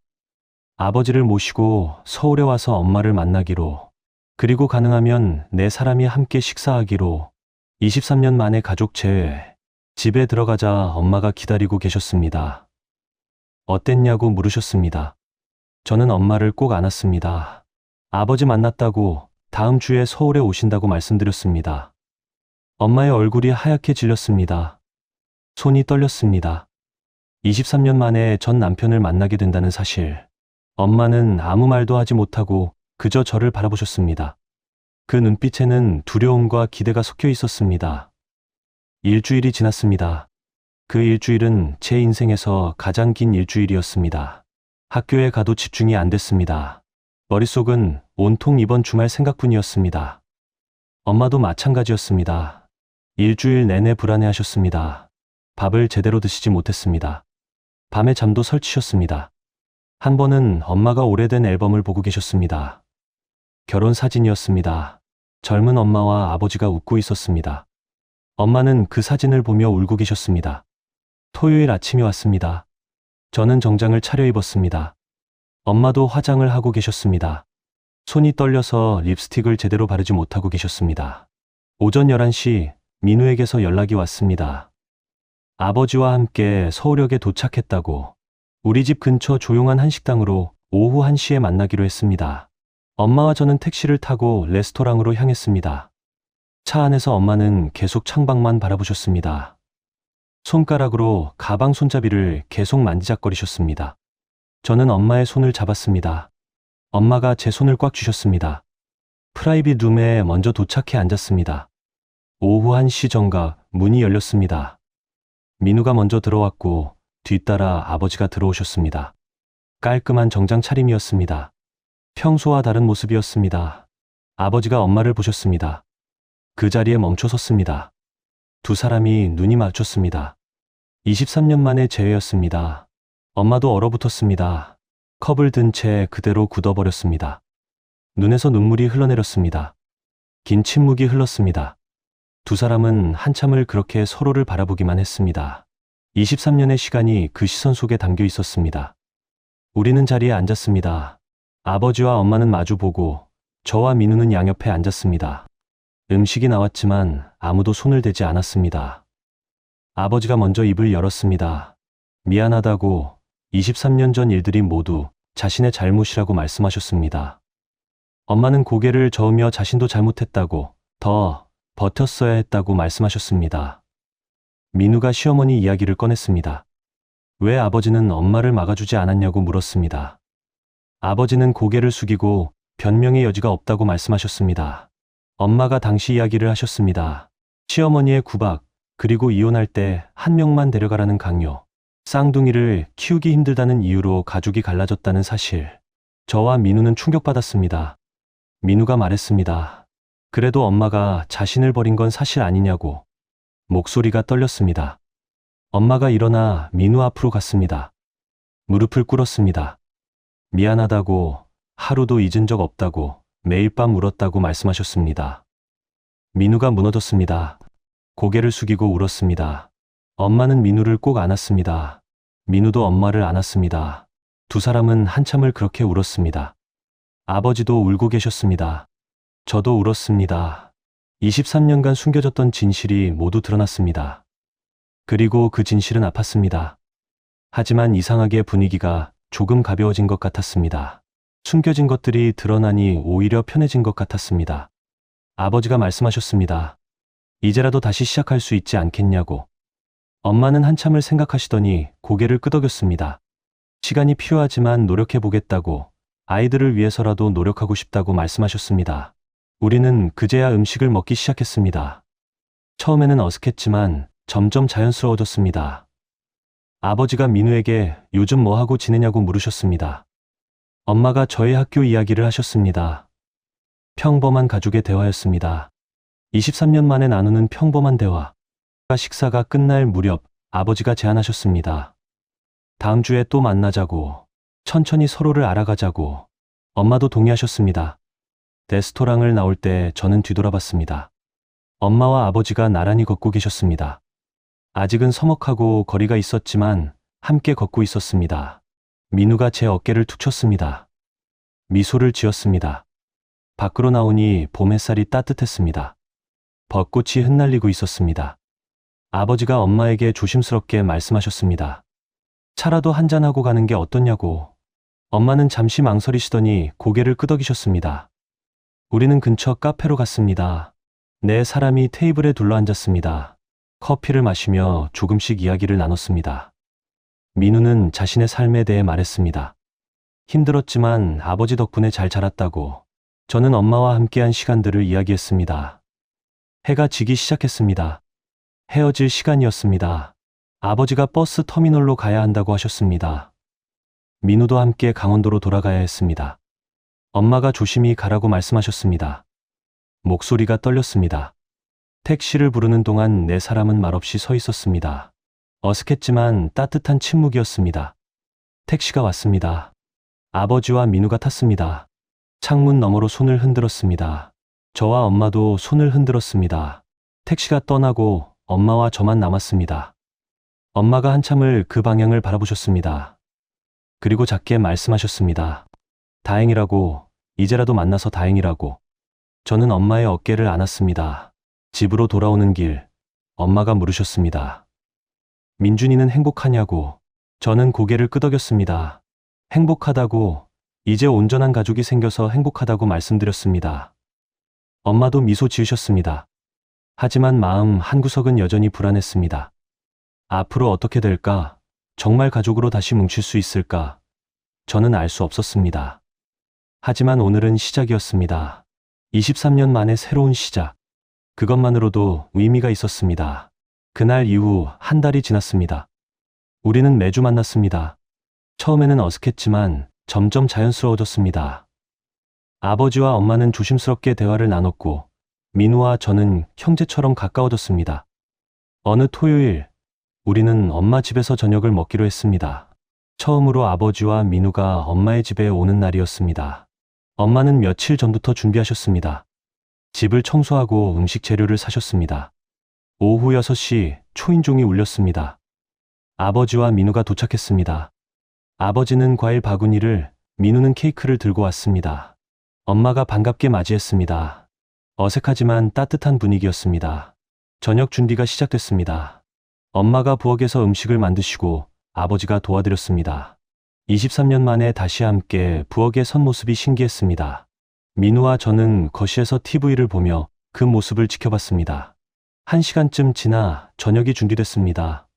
아버지를 모시고 서울에 와서 엄마를 만나기로, 그리고 가능하면 네 사람이 함께 식사하기로. 23년 만에 가족 재회. 집에 들어가자 엄마가 기다리고 계셨습니다. 어땠냐고 물으셨습니다. 저는 엄마를 꼭 안았습니다. 아버지 만났다고, 다음 주에 서울에 오신다고 말씀드렸습니다. 엄마의 얼굴이 하얗게 질렸습니다. 손이 떨렸습니다. 23년 만에 전 남편을 만나게 된다는 사실. 엄마는 아무 말도 하지 못하고 그저 저를 바라보셨습니다. 그 눈빛에는 두려움과 기대가 섞여 있었습니다. 일주일이 지났습니다. 그 일주일은 제 인생에서 가장 긴 일주일이었습니다. 학교에 가도 집중이 안 됐습니다. 머릿속은 온통 이번 주말 생각뿐이었습니다. 엄마도 마찬가지였습니다. 일주일 내내 불안해하셨습니다. 밥을 제대로 드시지 못했습니다. 밤에 잠도 설치셨습니다. 한 번은 엄마가 오래된 앨범을 보고 계셨습니다. 결혼 사진이었습니다. 젊은 엄마와 아버지가 웃고 있었습니다. 엄마는 그 사진을 보며 울고 계셨습니다. 토요일 아침이 왔습니다. 저는 정장을 차려입었습니다. 엄마도 화장을 하고 계셨습니다. 손이 떨려서 립스틱을 제대로 바르지 못하고 계셨습니다. 오전 11시 민우에게서 연락이 왔습니다. 아버지와 함께 서울역에 도착했다고. 우리 집 근처 조용한 한식당으로 오후 1시에 만나기로 했습니다. 엄마와 저는 택시를 타고 레스토랑으로 향했습니다. 차 안에서 엄마는 계속 창밖만 바라보셨습니다. 손가락으로 가방 손잡이를 계속 만지작거리셨습니다. 저는 엄마의 손을 잡았습니다. 엄마가 제 손을 꽉 쥐셨습니다. 프라이빗 룸에 먼저 도착해 앉았습니다. 오후 1시 정각 문이 열렸습니다. 민우가 먼저 들어왔고 뒤따라 아버지가 들어오셨습니다. 깔끔한 정장 차림이었습니다. 평소와 다른 모습이었습니다. 아버지가 엄마를 보셨습니다. 그 자리에 멈춰 섰습니다. 두 사람이 눈이 마주쳤습니다. 23년 만의 재회였습니다. 엄마도 얼어붙었습니다. 컵을 든 채 그대로 굳어버렸습니다. 눈에서 눈물이 흘러내렸습니다. 긴 침묵이 흘렀습니다. 두 사람은 한참을 그렇게 서로를 바라보기만 했습니다. 23년의 시간이 그 시선 속에 담겨 있었습니다. 우리는 자리에 앉았습니다. 아버지와 엄마는 마주보고 저와 민우는 양옆에 앉았습니다. 음식이 나왔지만 아무도 손을 대지 않았습니다. 아버지가 먼저 입을 열었습니다. 미안하다고 23년 전 일들이 모두 자신의 잘못이라고 말씀하셨습니다. 엄마는 고개를 저으며 자신도 잘못했다고 더 버텼어야 했다고 말씀하셨습니다. 민우가 시어머니 이야기를 꺼냈습니다. 왜 아버지는 엄마를 막아주지 않았냐고 물었습니다. 아버지는 고개를 숙이고 변명의 여지가 없다고 말씀하셨습니다. 엄마가 당시 이야기를 하셨습니다. 시어머니의 구박, 그리고 이혼할 때 한 명만 데려가라는 강요, 쌍둥이를 키우기 힘들다는 이유로 가족이 갈라졌다는 사실. 저와 민우는 충격받았습니다. 민우가 말했습니다. 그래도 엄마가 자신을 버린 건 사실 아니냐고. 목소리가 떨렸습니다. 엄마가 일어나 민우 앞으로 갔습니다. 무릎을 꿇었습니다. 미안하다고, 하루도 잊은 적 없다고, 매일 밤 울었다고 말씀하셨습니다. 민우가 무너졌습니다. 고개를 숙이고 울었습니다. 엄마는 민우를 꼭 안았습니다. 민우도 엄마를 안았습니다. 두 사람은 한참을 그렇게 울었습니다. 아버지도 울고 계셨습니다. 저도 울었습니다. 23년간 숨겨졌던 진실이 모두 드러났습니다. 그리고 그 진실은 아팠습니다. 하지만 이상하게 분위기가 조금 가벼워진 것 같았습니다. 숨겨진 것들이 드러나니 오히려 편해진 것 같았습니다. 아버지가 말씀하셨습니다. 이제라도 다시 시작할 수 있지 않겠냐고. 엄마는 한참을 생각하시더니 고개를 끄덕였습니다. 시간이 필요하지만 노력해보겠다고, 아이들을 위해서라도 노력하고 싶다고 말씀하셨습니다. 우리는 그제야 음식을 먹기 시작했습니다. 처음에는 어색했지만 점점 자연스러워졌습니다. 아버지가 민우에게 요즘 뭐 하고 지내냐고 물으셨습니다. 엄마가 저의 학교 이야기를 하셨습니다. 평범한 가족의 대화였습니다. 23년 만에 나누는 평범한 대화. 식사가 끝날 무렵 아버지가 제안하셨습니다. 다음 주에 또 만나자고, 천천히 서로를 알아가자고. 엄마도 동의하셨습니다. 레스토랑을 나올 때 저는 뒤돌아봤습니다. 엄마와 아버지가 나란히 걷고 계셨습니다. 아직은 서먹하고 거리가 있었지만 함께 걷고 있었습니다. 민우가 제 어깨를 툭 쳤습니다. 미소를 지었습니다. 밖으로 나오니 봄 햇살이 따뜻했습니다. 벚꽃이 흩날리고 있었습니다. 아버지가 엄마에게 조심스럽게 말씀하셨습니다. 차라도 한잔하고 가는 게 어떻냐고. 엄마는 잠시 망설이시더니 고개를 끄덕이셨습니다. 우리는 근처 카페로 갔습니다. 네 사람이 테이블에 둘러앉았습니다. 커피를 마시며 조금씩 이야기를 나눴습니다. 민우는 자신의 삶에 대해 말했습니다. 힘들었지만 아버지 덕분에 잘 자랐다고. 저는 엄마와 함께한 시간들을 이야기했습니다. 해가 지기 시작했습니다. 헤어질 시간이었습니다. 아버지가 버스 터미널로 가야 한다고 하셨습니다. 민우도 함께 강원도로 돌아가야 했습니다. 엄마가 조심히 가라고 말씀하셨습니다. 목소리가 떨렸습니다. 택시를 부르는 동안 네 사람은 말없이 서 있었습니다. 어색했지만 따뜻한 침묵이었습니다. 택시가 왔습니다. 아버지와 민우가 탔습니다. 창문 너머로 손을 흔들었습니다. 저와 엄마도 손을 흔들었습니다. 택시가 떠나고 엄마와 저만 남았습니다. 엄마가 한참을 그 방향을 바라보셨습니다. 그리고 작게 말씀하셨습니다. 다행이라고, 이제라도 만나서 다행이라고. 저는 엄마의 어깨를 안았습니다. 집으로 돌아오는 길, 엄마가 물으셨습니다. 민준이는 행복하냐고. 저는 고개를 끄덕였습니다. 행복하다고, 이제 온전한 가족이 생겨서 행복하다고 말씀드렸습니다. 엄마도 미소 지으셨습니다. 하지만 마음 한구석은 여전히 불안했습니다. 앞으로 어떻게 될까? 정말 가족으로 다시 뭉칠 수 있을까? 저는 알 수 없었습니다. 하지만 오늘은 시작이었습니다. 23년 만에 새로운 시작. 그것만으로도 의미가 있었습니다. 그날 이후 한 달이 지났습니다. 우리는 매주 만났습니다. 처음에는 어색했지만 점점 자연스러워졌습니다. 아버지와 엄마는 조심스럽게 대화를 나눴고, 민우와 저는 형제처럼 가까워졌습니다. 어느 토요일, 우리는 엄마 집에서 저녁을 먹기로 했습니다. 처음으로 아버지와 민우가 엄마의 집에 오는 날이었습니다. 엄마는 며칠 전부터 준비하셨습니다. 집을 청소하고 음식 재료를 사셨습니다. 오후 6시 초인종이 울렸습니다. 아버지와 민우가 도착했습니다. 아버지는 과일 바구니를, 민우는 케이크를 들고 왔습니다. 엄마가 반갑게 맞이했습니다. 어색하지만 따뜻한 분위기였습니다. 저녁 준비가 시작됐습니다. 엄마가 부엌에서 음식을 만드시고 아버지가 도와드렸습니다. 23년 만에 다시 함께 부엌에 선 모습이 신기했습니다. 민우와 저는 거실에서 TV를 보며 그 모습을 지켜봤습니다. 1시간쯤 지나 저녁이 준비됐습니다.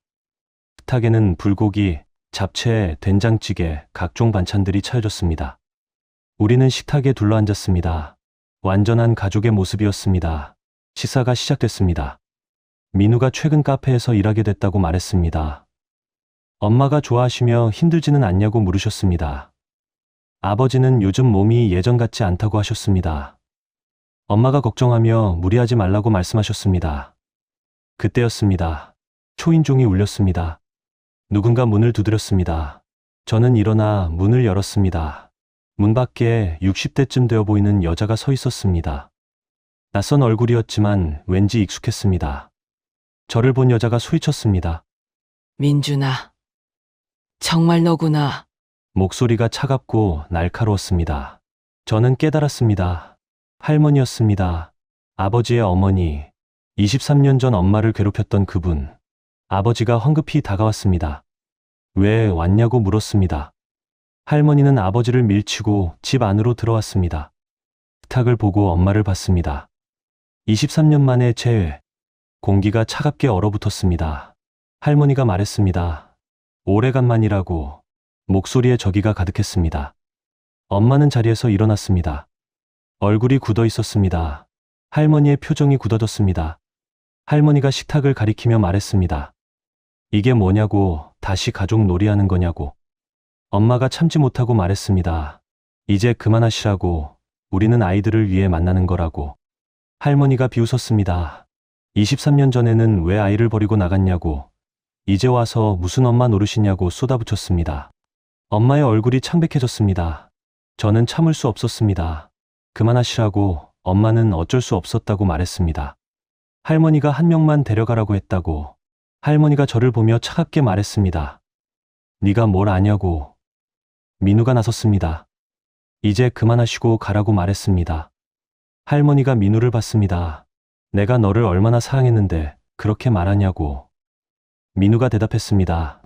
식탁에는 불고기, 잡채, 된장찌개, 각종 반찬들이 차려졌습니다. 우리는 식탁에 둘러앉았습니다. 완전한 가족의 모습이었습니다. 식사가 시작됐습니다. 민우가 최근 카페에서 일하게 됐다고 말했습니다. 엄마가 좋아하시며 힘들지는 않냐고 물으셨습니다. 아버지는 요즘 몸이 예전 같지 않다고 하셨습니다. 엄마가 걱정하며 무리하지 말라고 말씀하셨습니다. 그때였습니다. 초인종이 울렸습니다. 누군가 문을 두드렸습니다. 저는 일어나 문을 열었습니다. 문 밖에 60대쯤 되어 보이는 여자가 서 있었습니다. 낯선 얼굴이었지만 왠지 익숙했습니다. 저를 본 여자가 소리쳤습니다. 민준아, 정말 너구나. 목소리가 차갑고 날카로웠습니다. 저는 깨달았습니다. 할머니였습니다. 아버지의 어머니. 23년 전 엄마를 괴롭혔던 그분. 아버지가 황급히 다가왔습니다. 왜 왔냐고 물었습니다. 할머니는 아버지를 밀치고 집 안으로 들어왔습니다. 식탁을 보고 엄마를 봤습니다. 23년 만에 재회. 공기가 차갑게 얼어붙었습니다. 할머니가 말했습니다. 오래간만이라고. 목소리에 저기가 가득했습니다. 엄마는 자리에서 일어났습니다. 얼굴이 굳어 있었습니다. 할머니의 표정이 굳어졌습니다. 할머니가 식탁을 가리키며 말했습니다. 이게 뭐냐고, 다시 가족 놀이하는 거냐고. 엄마가 참지 못하고 말했습니다. 이제 그만하시라고, 우리는 아이들을 위해 만나는 거라고. 할머니가 비웃었습니다. 23년 전에는 왜 아이를 버리고 나갔냐고, 이제 와서 무슨 엄마 노릇이냐고 쏟아붙였습니다. 엄마의 얼굴이 창백해졌습니다. 저는 참을 수 없었습니다. 그만하시라고, 엄마는 어쩔 수 없었다고 말했습니다. 할머니가 한 명만 데려가라고 했다고. 할머니가 저를 보며 차갑게 말했습니다. 네가 뭘 아냐고. 민우가 나섰습니다. 이제 그만하시고 가라고 말했습니다. 할머니가 민우를 봤습니다. 내가 너를 얼마나 사랑했는데 그렇게 말하냐고. 민우가 대답했습니다.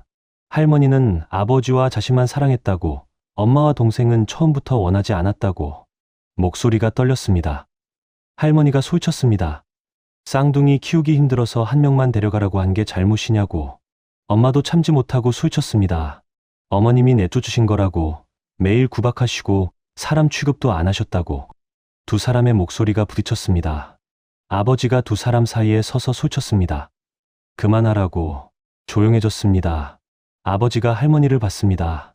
할머니는 아버지와 자신만 사랑했다고, 엄마와 동생은 처음부터 원하지 않았다고. 목소리가 떨렸습니다. 할머니가 소리쳤습니다. 쌍둥이 키우기 힘들어서 한 명만 데려가라고 한 게 잘못이냐고. 엄마도 참지 못하고 소리쳤습니다. 어머님이 내쫓으신 거라고. 매일 구박하시고 사람 취급도 안 하셨다고. 두 사람의 목소리가 부딪혔습니다. 아버지가 두 사람 사이에 서서 소리쳤습니다. 그만하라고. 조용해졌습니다. 아버지가 할머니를 봤습니다.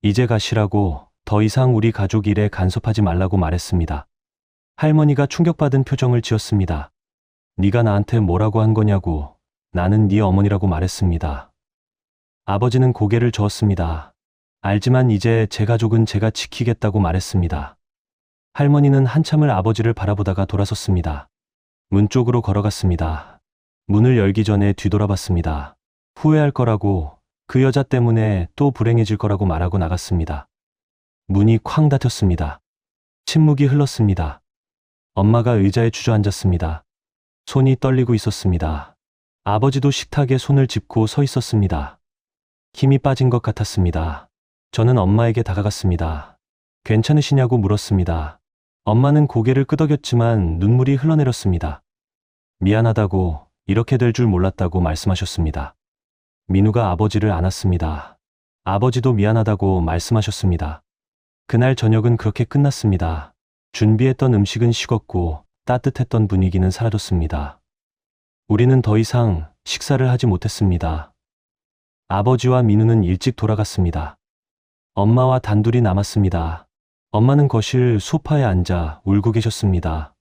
이제 가시라고, 더 이상 우리 가족 일에 간섭하지 말라고 말했습니다. 할머니가 충격받은 표정을 지었습니다. 네가 나한테 뭐라고 한 거냐고. 나는 네 어머니라고 말했습니다. 아버지는 고개를 저었습니다. 알지만 이제 제 가족은 제가 지키겠다고 말했습니다. 할머니는 한참을 아버지를 바라보다가 돌아섰습니다. 문 쪽으로 걸어갔습니다. 문을 열기 전에 뒤돌아봤습니다. 후회할 거라고, 그 여자 때문에 또 불행해질 거라고 말하고 나갔습니다. 문이 쾅 닫혔습니다. 침묵이 흘렀습니다. 엄마가 의자에 주저앉았습니다. 손이 떨리고 있었습니다. 아버지도 식탁에 손을 짚고 서 있었습니다. 힘이 빠진 것 같았습니다. 저는 엄마에게 다가갔습니다. 괜찮으시냐고 물었습니다. 엄마는 고개를 끄덕였지만 눈물이 흘러내렸습니다. 미안하다고, 이렇게 될 줄 몰랐다고 말씀하셨습니다. 민우가 아버지를 안았습니다. 아버지도 미안하다고 말씀하셨습니다. 그날 저녁은 그렇게 끝났습니다. 준비했던 음식은 식었고 따뜻했던 분위기는 사라졌습니다. 우리는 더 이상 식사를 하지 못했습니다. 아버지와 민우는 일찍 돌아갔습니다. 엄마와 단둘이 남았습니다. 엄마는 거실 소파에 앉아 울고 계셨습니다.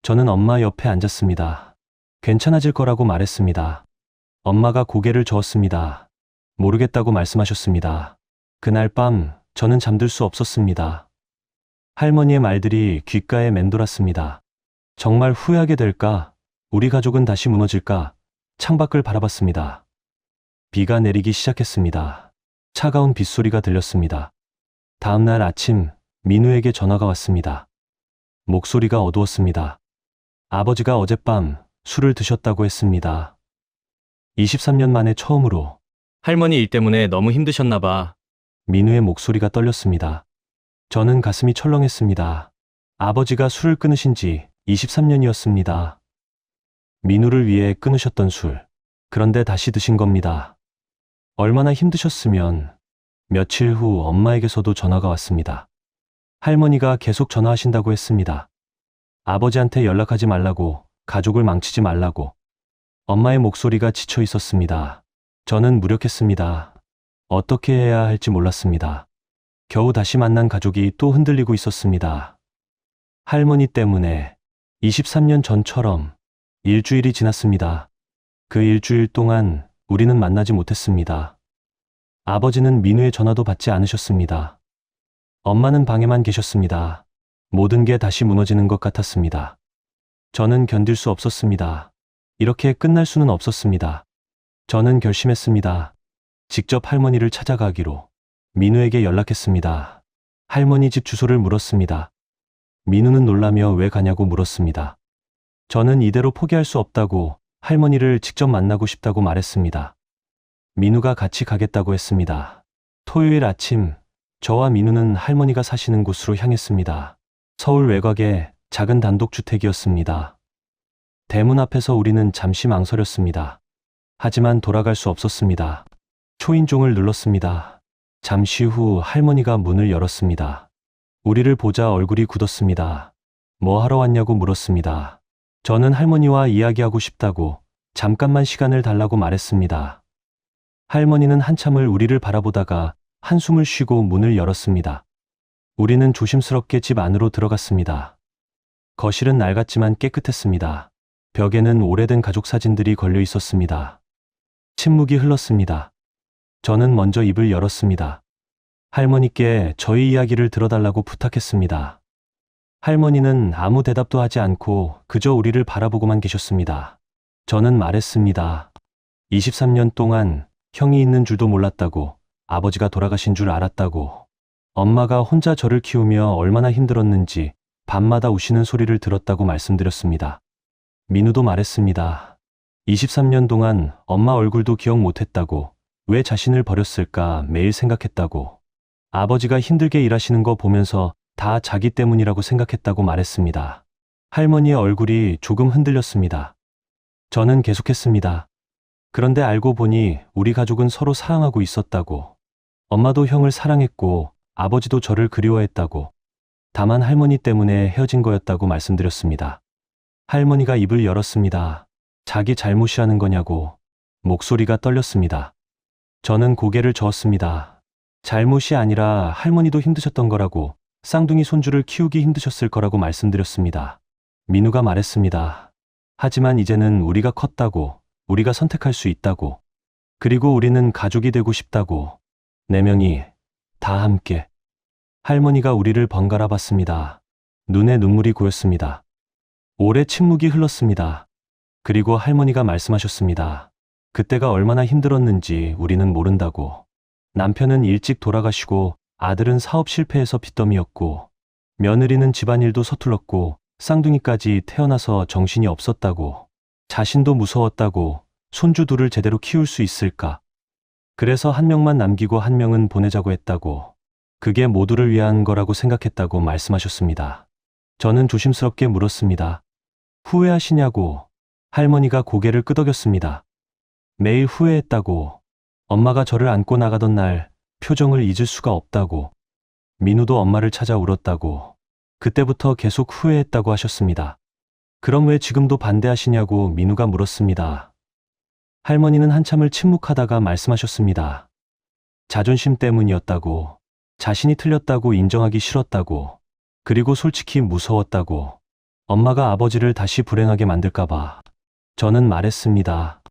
저는 엄마 옆에 앉았습니다. 괜찮아질 거라고 말했습니다. 엄마가 고개를 저었습니다. 모르겠다고 말씀하셨습니다. 그날 밤 저는 잠들 수 없었습니다. 할머니의 말들이 귓가에 맴돌았습니다. 정말 후회하게 될까? 우리 가족은 다시 무너질까? 창밖을 바라봤습니다. 비가 내리기 시작했습니다. 차가운 빗소리가 들렸습니다. 다음 날 아침 민우에게 전화가 왔습니다. 목소리가 어두웠습니다. 아버지가 어젯밤 술을 드셨다고 했습니다. 23년 만에 처음으로. 할머니 일 때문에 너무 힘드셨나 봐. 민우의 목소리가 떨렸습니다. 저는 가슴이 철렁했습니다. 아버지가 술을 끊으신 지 23년이었습니다. 민우를 위해 끊으셨던 술. 그런데 다시 드신 겁니다. 얼마나 힘드셨으면. 며칠 후 엄마에게서도 전화가 왔습니다. 할머니가 계속 전화하신다고 했습니다. 아버지한테 연락하지 말라고, 가족을 망치지 말라고. 엄마의 목소리가 지쳐 있었습니다. 저는 무력했습니다. 어떻게 해야 할지 몰랐습니다. 겨우 다시 만난 가족이 또 흔들리고 있었습니다. 할머니 때문에 23년 전처럼. 일주일이 지났습니다. 그 일주일 동안 우리는 만나지 못했습니다. 아버지는 민우의 전화도 받지 않으셨습니다. 엄마는 방에만 계셨습니다. 모든 게 다시 무너지는 것 같았습니다. 저는 견딜 수 없었습니다. 이렇게 끝날 수는 없었습니다. 저는 결심했습니다. 직접 할머니를 찾아가기로. 민우에게 연락했습니다. 할머니 집 주소를 물었습니다. 민우는 놀라며 왜 가냐고 물었습니다. 저는 이대로 포기할 수 없다고, 할머니를 직접 만나고 싶다고 말했습니다. 민우가 같이 가겠다고 했습니다. 토요일 아침, 저와 민우는 할머니가 사시는 곳으로 향했습니다. 서울 외곽의 작은 단독주택이었습니다. 대문 앞에서 우리는 잠시 망설였습니다. 하지만 돌아갈 수 없었습니다. 초인종을 눌렀습니다. 잠시 후 할머니가 문을 열었습니다. 우리를 보자 얼굴이 굳었습니다. 뭐 하러 왔냐고 물었습니다. 저는 할머니와 이야기하고 싶다고, 잠깐만 시간을 달라고 말했습니다. 할머니는 한참을 우리를 바라보다가 한숨을 쉬고 문을 열었습니다. 우리는 조심스럽게 집 안으로 들어갔습니다. 거실은 낡았지만 깨끗했습니다. 벽에는 오래된 가족 사진들이 걸려 있었습니다. 침묵이 흘렀습니다. 저는 먼저 입을 열었습니다. 할머니께 저희 이야기를 들어달라고 부탁했습니다. 할머니는 아무 대답도 하지 않고 그저 우리를 바라보고만 계셨습니다. 저는 말했습니다. 23년 동안 형이 있는 줄도 몰랐다고, 아버지가 돌아가신 줄 알았다고, 엄마가 혼자 저를 키우며 얼마나 힘들었는지 밤마다 우시는 소리를 들었다고 말씀드렸습니다. 민우도 말했습니다. 23년 동안 엄마 얼굴도 기억 못했다고, 왜 자신을 버렸을까 매일 생각했다고, 아버지가 힘들게 일하시는 거 보면서 다 자기 때문이라고 생각했다고 말했습니다. 할머니의 얼굴이 조금 흔들렸습니다. 저는 계속했습니다. 그런데 알고 보니 우리 가족은 서로 사랑하고 있었다고, 엄마도 형을 사랑했고 아버지도 저를 그리워했다고, 다만 할머니 때문에 헤어진 거였다고 말씀드렸습니다. 할머니가 입을 열었습니다. 자기 잘못이라는 거냐고. 목소리가 떨렸습니다. 저는 고개를 저었습니다. 잘못이 아니라 할머니도 힘드셨던 거라고, 쌍둥이 손주를 키우기 힘드셨을 거라고 말씀드렸습니다. 민우가 말했습니다. 하지만 이제는 우리가 컸다고, 우리가 선택할 수 있다고, 그리고 우리는 가족이 되고 싶다고, 4명이 다 함께. 할머니가 우리를 번갈아 봤습니다. 눈에 눈물이 고였습니다. 오래 침묵이 흘렀습니다. 그리고 할머니가 말씀하셨습니다. 그때가 얼마나 힘들었는지 우리는 모른다고. 남편은 일찍 돌아가시고 아들은 사업 실패해서 빚더미였고, 며느리는 집안일도 서툴렀고, 쌍둥이까지 태어나서 정신이 없었다고, 자신도 무서웠다고, 손주 둘을 제대로 키울 수 있을까. 그래서 한 명만 남기고 한 명은 보내자고 했다고, 그게 모두를 위한 거라고 생각했다고 말씀하셨습니다. 저는 조심스럽게 물었습니다. 후회하시냐고. 할머니가 고개를 끄덕였습니다. 매일 후회했다고, 엄마가 저를 안고 나가던 날 표정을 잊을 수가 없다고, 민우도 엄마를 찾아 울었다고, 그때부터 계속 후회했다고 하셨습니다. 그럼 왜 지금도 반대하시냐고 민우가 물었습니다. 할머니는 한참을 침묵하다가 말씀하셨습니다. 자존심 때문이었다고, 자신이 틀렸다고 인정하기 싫었다고, 그리고 솔직히 무서웠다고, 엄마가 아버지를 다시 불행하게 만들까봐. 저는 말했습니다.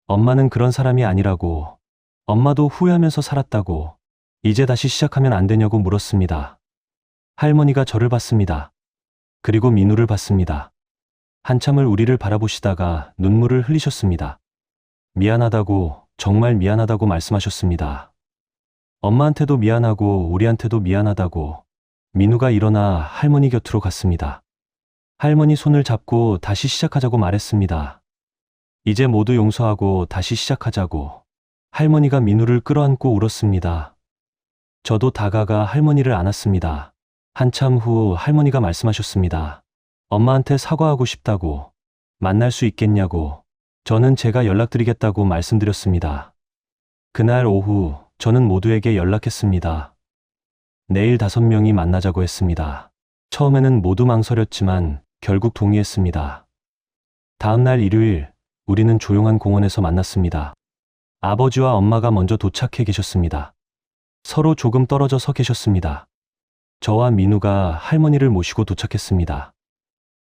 엄마는 그런 사람이 아니라고. 엄마도 후회하면서 살았다고. 이제 다시 시작하면 안 되냐고 물었습니다. 할머니가 저를 봤습니다. 그리고 민우를 봤습니다. 한참을 우리를 바라보시다가 눈물을 흘리셨습니다. 미안하다고, 정말 미안하다고 말씀하셨습니다. 엄마한테도 미안하고 우리한테도 미안하다고. 민우가 일어나 할머니 곁으로 갔습니다. 할머니 손을 잡고 다시 시작하자고 말했습니다. 이제 모두 용서하고 다시 시작하자고. 할머니가 민우를 끌어안고 울었습니다. 저도 다가가 할머니를 안았습니다. 한참 후 할머니가 말씀하셨습니다. 엄마한테 사과하고 싶다고. 만날 수 있겠냐고. 저는 제가 연락드리겠다고 말씀드렸습니다. 그날 오후 저는 모두에게 연락했습니다. 내일 5명이 만나자고 했습니다. 처음에는 모두 망설였지만 결국 동의했습니다. 다음 날 일요일 우리는 조용한 공원에서 만났습니다. 아버지와 엄마가 먼저 도착해 계셨습니다. 서로 조금 떨어져 서 계셨습니다. 저와 민우가 할머니를 모시고 도착했습니다.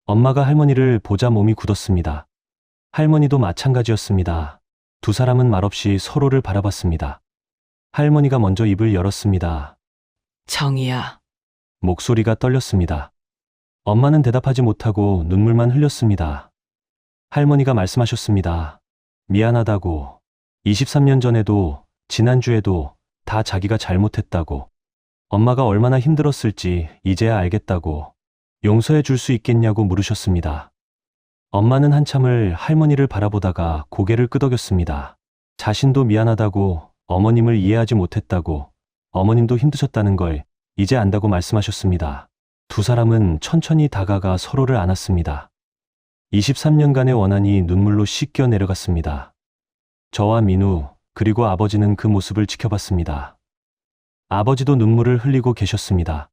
엄마가 할머니를 보자 몸이 굳었습니다. 할머니도 마찬가지였습니다. 두 사람은 말없이 서로를 바라봤습니다. 할머니가 먼저 입을 열었습니다. 정이야. 목소리가 떨렸습니다. 엄마는 대답하지 못하고 눈물만 흘렸습니다. 할머니가 말씀하셨습니다. 미안하다고. 23년 전에도, 지난주에도 다 자기가 잘못했다고. 엄마가 얼마나 힘들었을지 이제야 알겠다고. 용서해 줄 수 있겠냐고 물으셨습니다. 엄마는 한참을 할머니를 바라보다가 고개를 끄덕였습니다. 자신도 미안하다고, 어머님을 이해하지 못했다고, 어머님도 힘드셨다는 걸 이제 안다고 말씀하셨습니다. 두 사람은 천천히 다가가 서로를 안았습니다. 23년간의 원한이 눈물로 씻겨 내려갔습니다. 저와 민우, 그리고 아버지는 그 모습을 지켜봤습니다. 아버지도 눈물을 흘리고 계셨습니다.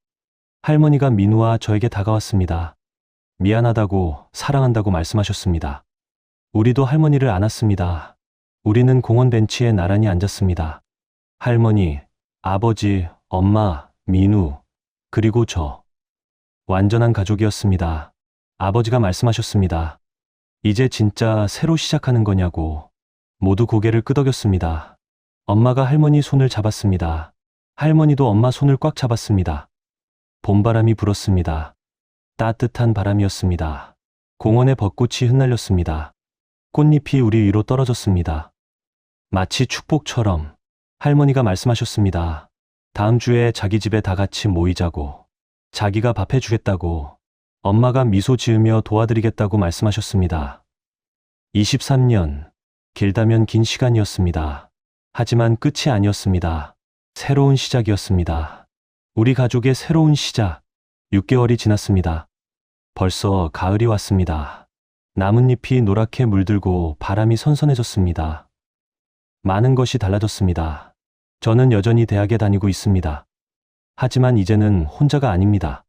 할머니가 민우와 저에게 다가왔습니다. 미안하다고, 사랑한다고 말씀하셨습니다. 우리도 할머니를 안았습니다. 우리는 공원 벤치에 나란히 앉았습니다. 할머니, 아버지, 엄마, 민우, 그리고 저. 완전한 가족이었습니다. 아버지가 말씀하셨습니다. 이제 진짜 새로 시작하는 거냐고. 모두 고개를 끄덕였습니다. 엄마가 할머니 손을 잡았습니다. 할머니도 엄마 손을 꽉 잡았습니다. 봄바람이 불었습니다. 따뜻한 바람이었습니다. 공원의 벚꽃이 흩날렸습니다. 꽃잎이 우리 위로 떨어졌습니다. 마치 축복처럼. 할머니가 말씀하셨습니다. 다음 주에 자기 집에 다 같이 모이자고. 자기가 밥 해주겠다고. 엄마가 미소 지으며 도와드리겠다고 말씀하셨습니다. 23년. 길다면 긴 시간이었습니다. 하지만 끝이 아니었습니다. 새로운 시작이었습니다. 우리 가족의 새로운 시작. 6개월이 지났습니다. 벌써 가을이 왔습니다. 나뭇잎이 노랗게 물들고 바람이 선선해졌습니다. 많은 것이 달라졌습니다. 저는 여전히 대학에 다니고 있습니다. 하지만 이제는 혼자가 아닙니다.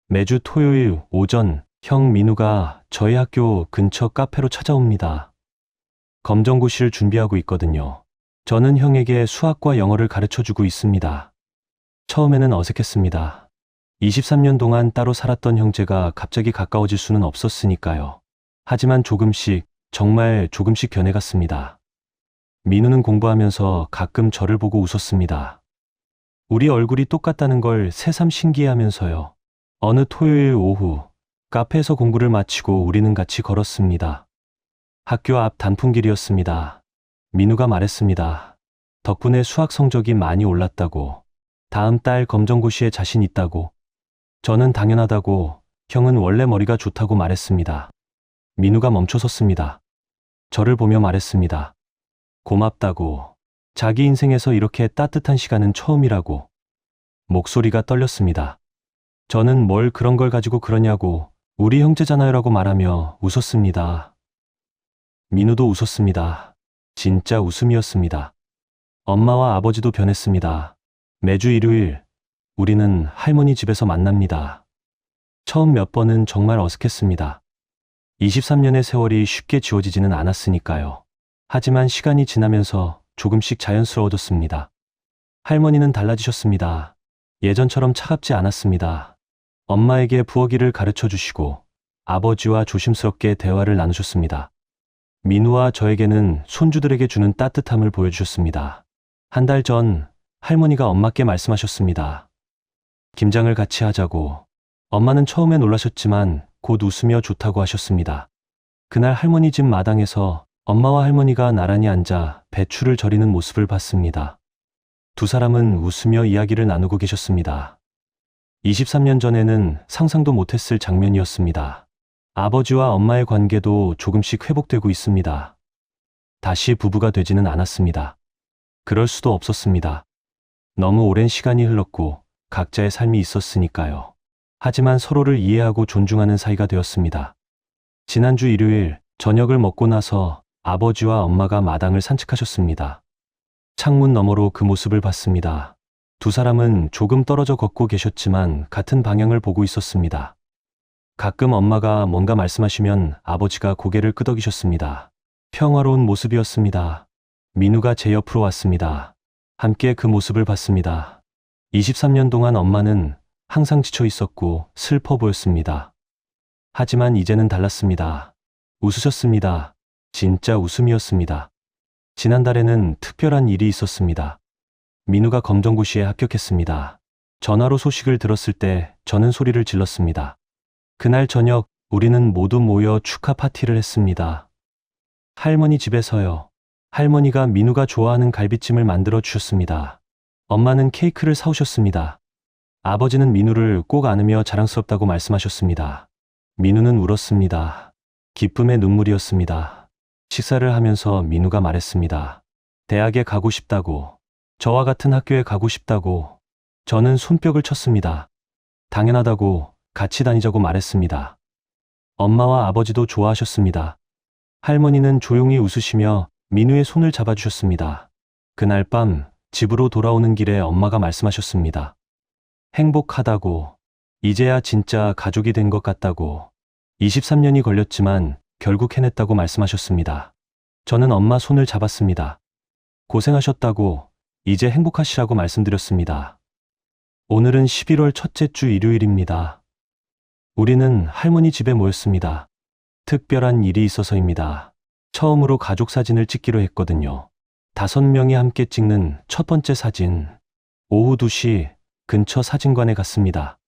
매주 토요일 오전 형 민우가 저희 학교 근처 카페로 찾아옵니다. 검정고시를 준비하고 있거든요. 저는 형에게 수학과 영어를 가르쳐주고 있습니다. 처음에는 어색했습니다. 23년 동안 따로 살았던 형제가 갑자기 가까워질 수는 없었으니까요. 하지만 조금씩, 정말 조금씩 변해갔습니다. 민우는 공부하면서 가끔 저를 보고 웃었습니다. 우리 얼굴이 똑같다는 걸 새삼 신기해하면서요. 어느 토요일 오후, 카페에서 공부를 마치고 우리는 같이 걸었습니다. 학교 앞 단풍길이었습니다. 민우가 말했습니다. 덕분에 수학 성적이 많이 올랐다고. 다음 달 검정고시에 자신 있다고. 저는 당연하다고, 형은 원래 머리가 좋다고 말했습니다. 민우가 멈춰섰습니다. 저를 보며 말했습니다. 고맙다고. 자기 인생에서 이렇게 따뜻한 시간은 처음이라고. 목소리가 떨렸습니다. 저는 뭘 그런 걸 가지고 그러냐고, 우리 형제잖아요라고 말하며 웃었습니다. 민우도 웃었습니다. 진짜 웃음이었습니다. 엄마와 아버지도 변했습니다. 매주 일요일, 우리는 할머니 집에서 만납니다. 처음 몇 번은 정말 어색했습니다. 23년의 세월이 쉽게 지워지지는 않았으니까요. 하지만 시간이 지나면서 조금씩 자연스러워졌습니다. 할머니는 달라지셨습니다. 예전처럼 차갑지 않았습니다. 엄마에게 부엌 일을 가르쳐 주시고, 아버지와 조심스럽게 대화를 나누셨습니다. 민우와 저에게는 손주들에게 주는 따뜻함을 보여주셨습니다. 한 달 전 할머니가 엄마께 말씀하셨습니다. 김장을 같이 하자고. 엄마는 처음에 놀라셨지만 곧 웃으며 좋다고 하셨습니다. 그날 할머니 집 마당에서 엄마와 할머니가 나란히 앉아 배추를 절이는 모습을 봤습니다. 두 사람은 웃으며 이야기를 나누고 계셨습니다. 23년 전에는 상상도 못했을 장면이었습니다. 아버지와 엄마의 관계도 조금씩 회복되고 있습니다. 다시 부부가 되지는 않았습니다. 그럴 수도 없었습니다. 너무 오랜 시간이 흘렀고 각자의 삶이 있었으니까요. 하지만 서로를 이해하고 존중하는 사이가 되었습니다. 지난주 일요일 저녁을 먹고 나서 아버지와 엄마가 마당을 산책하셨습니다. 창문 너머로 그 모습을 봤습니다. 두 사람은 조금 떨어져 걷고 계셨지만 같은 방향을 보고 있었습니다. 가끔 엄마가 뭔가 말씀하시면 아버지가 고개를 끄덕이셨습니다. 평화로운 모습이었습니다. 민우가 제 옆으로 왔습니다. 함께 그 모습을 봤습니다. 23년 동안 엄마는 항상 지쳐 있었고 슬퍼 보였습니다. 하지만 이제는 달랐습니다. 웃으셨습니다. 진짜 웃음이었습니다. 지난달에는 특별한 일이 있었습니다. 민우가 검정고시에 합격했습니다. 전화로 소식을 들었을 때 저는 소리를 질렀습니다. 그날 저녁 우리는 모두 모여 축하 파티를 했습니다. 할머니 집에서요. 할머니가 민우가 좋아하는 갈비찜을 만들어 주셨습니다. 엄마는 케이크를 사오셨습니다. 아버지는 민우를 꼭 안으며 자랑스럽다고 말씀하셨습니다. 민우는 울었습니다. 기쁨의 눈물이었습니다. 식사를 하면서 민우가 말했습니다. 대학에 가고 싶다고, 저와 같은 학교에 가고 싶다고. 저는 손뼉을 쳤습니다. 당연하다고, 같이 다니자고 말했습니다. 엄마와 아버지도 좋아하셨습니다. 할머니는 조용히 웃으시며 민우의 손을 잡아주셨습니다. 그날 밤 집으로 돌아오는 길에 엄마가 말씀하셨습니다. 행복하다고, 이제야 진짜 가족이 된 것 같다고, 23년이 걸렸지만 결국 해냈다고 말씀하셨습니다. 저는 엄마 손을 잡았습니다. 고생하셨다고, 이제 행복하시라고 말씀드렸습니다. 오늘은 11월 첫째 주 일요일입니다. 우리는 할머니 집에 모였습니다. 특별한 일이 있어서입니다. 처음으로 가족 사진을 찍기로 했거든요. 5명이 함께 찍는 첫 번째 사진. 오후 2시 근처 사진관에 갔습니다.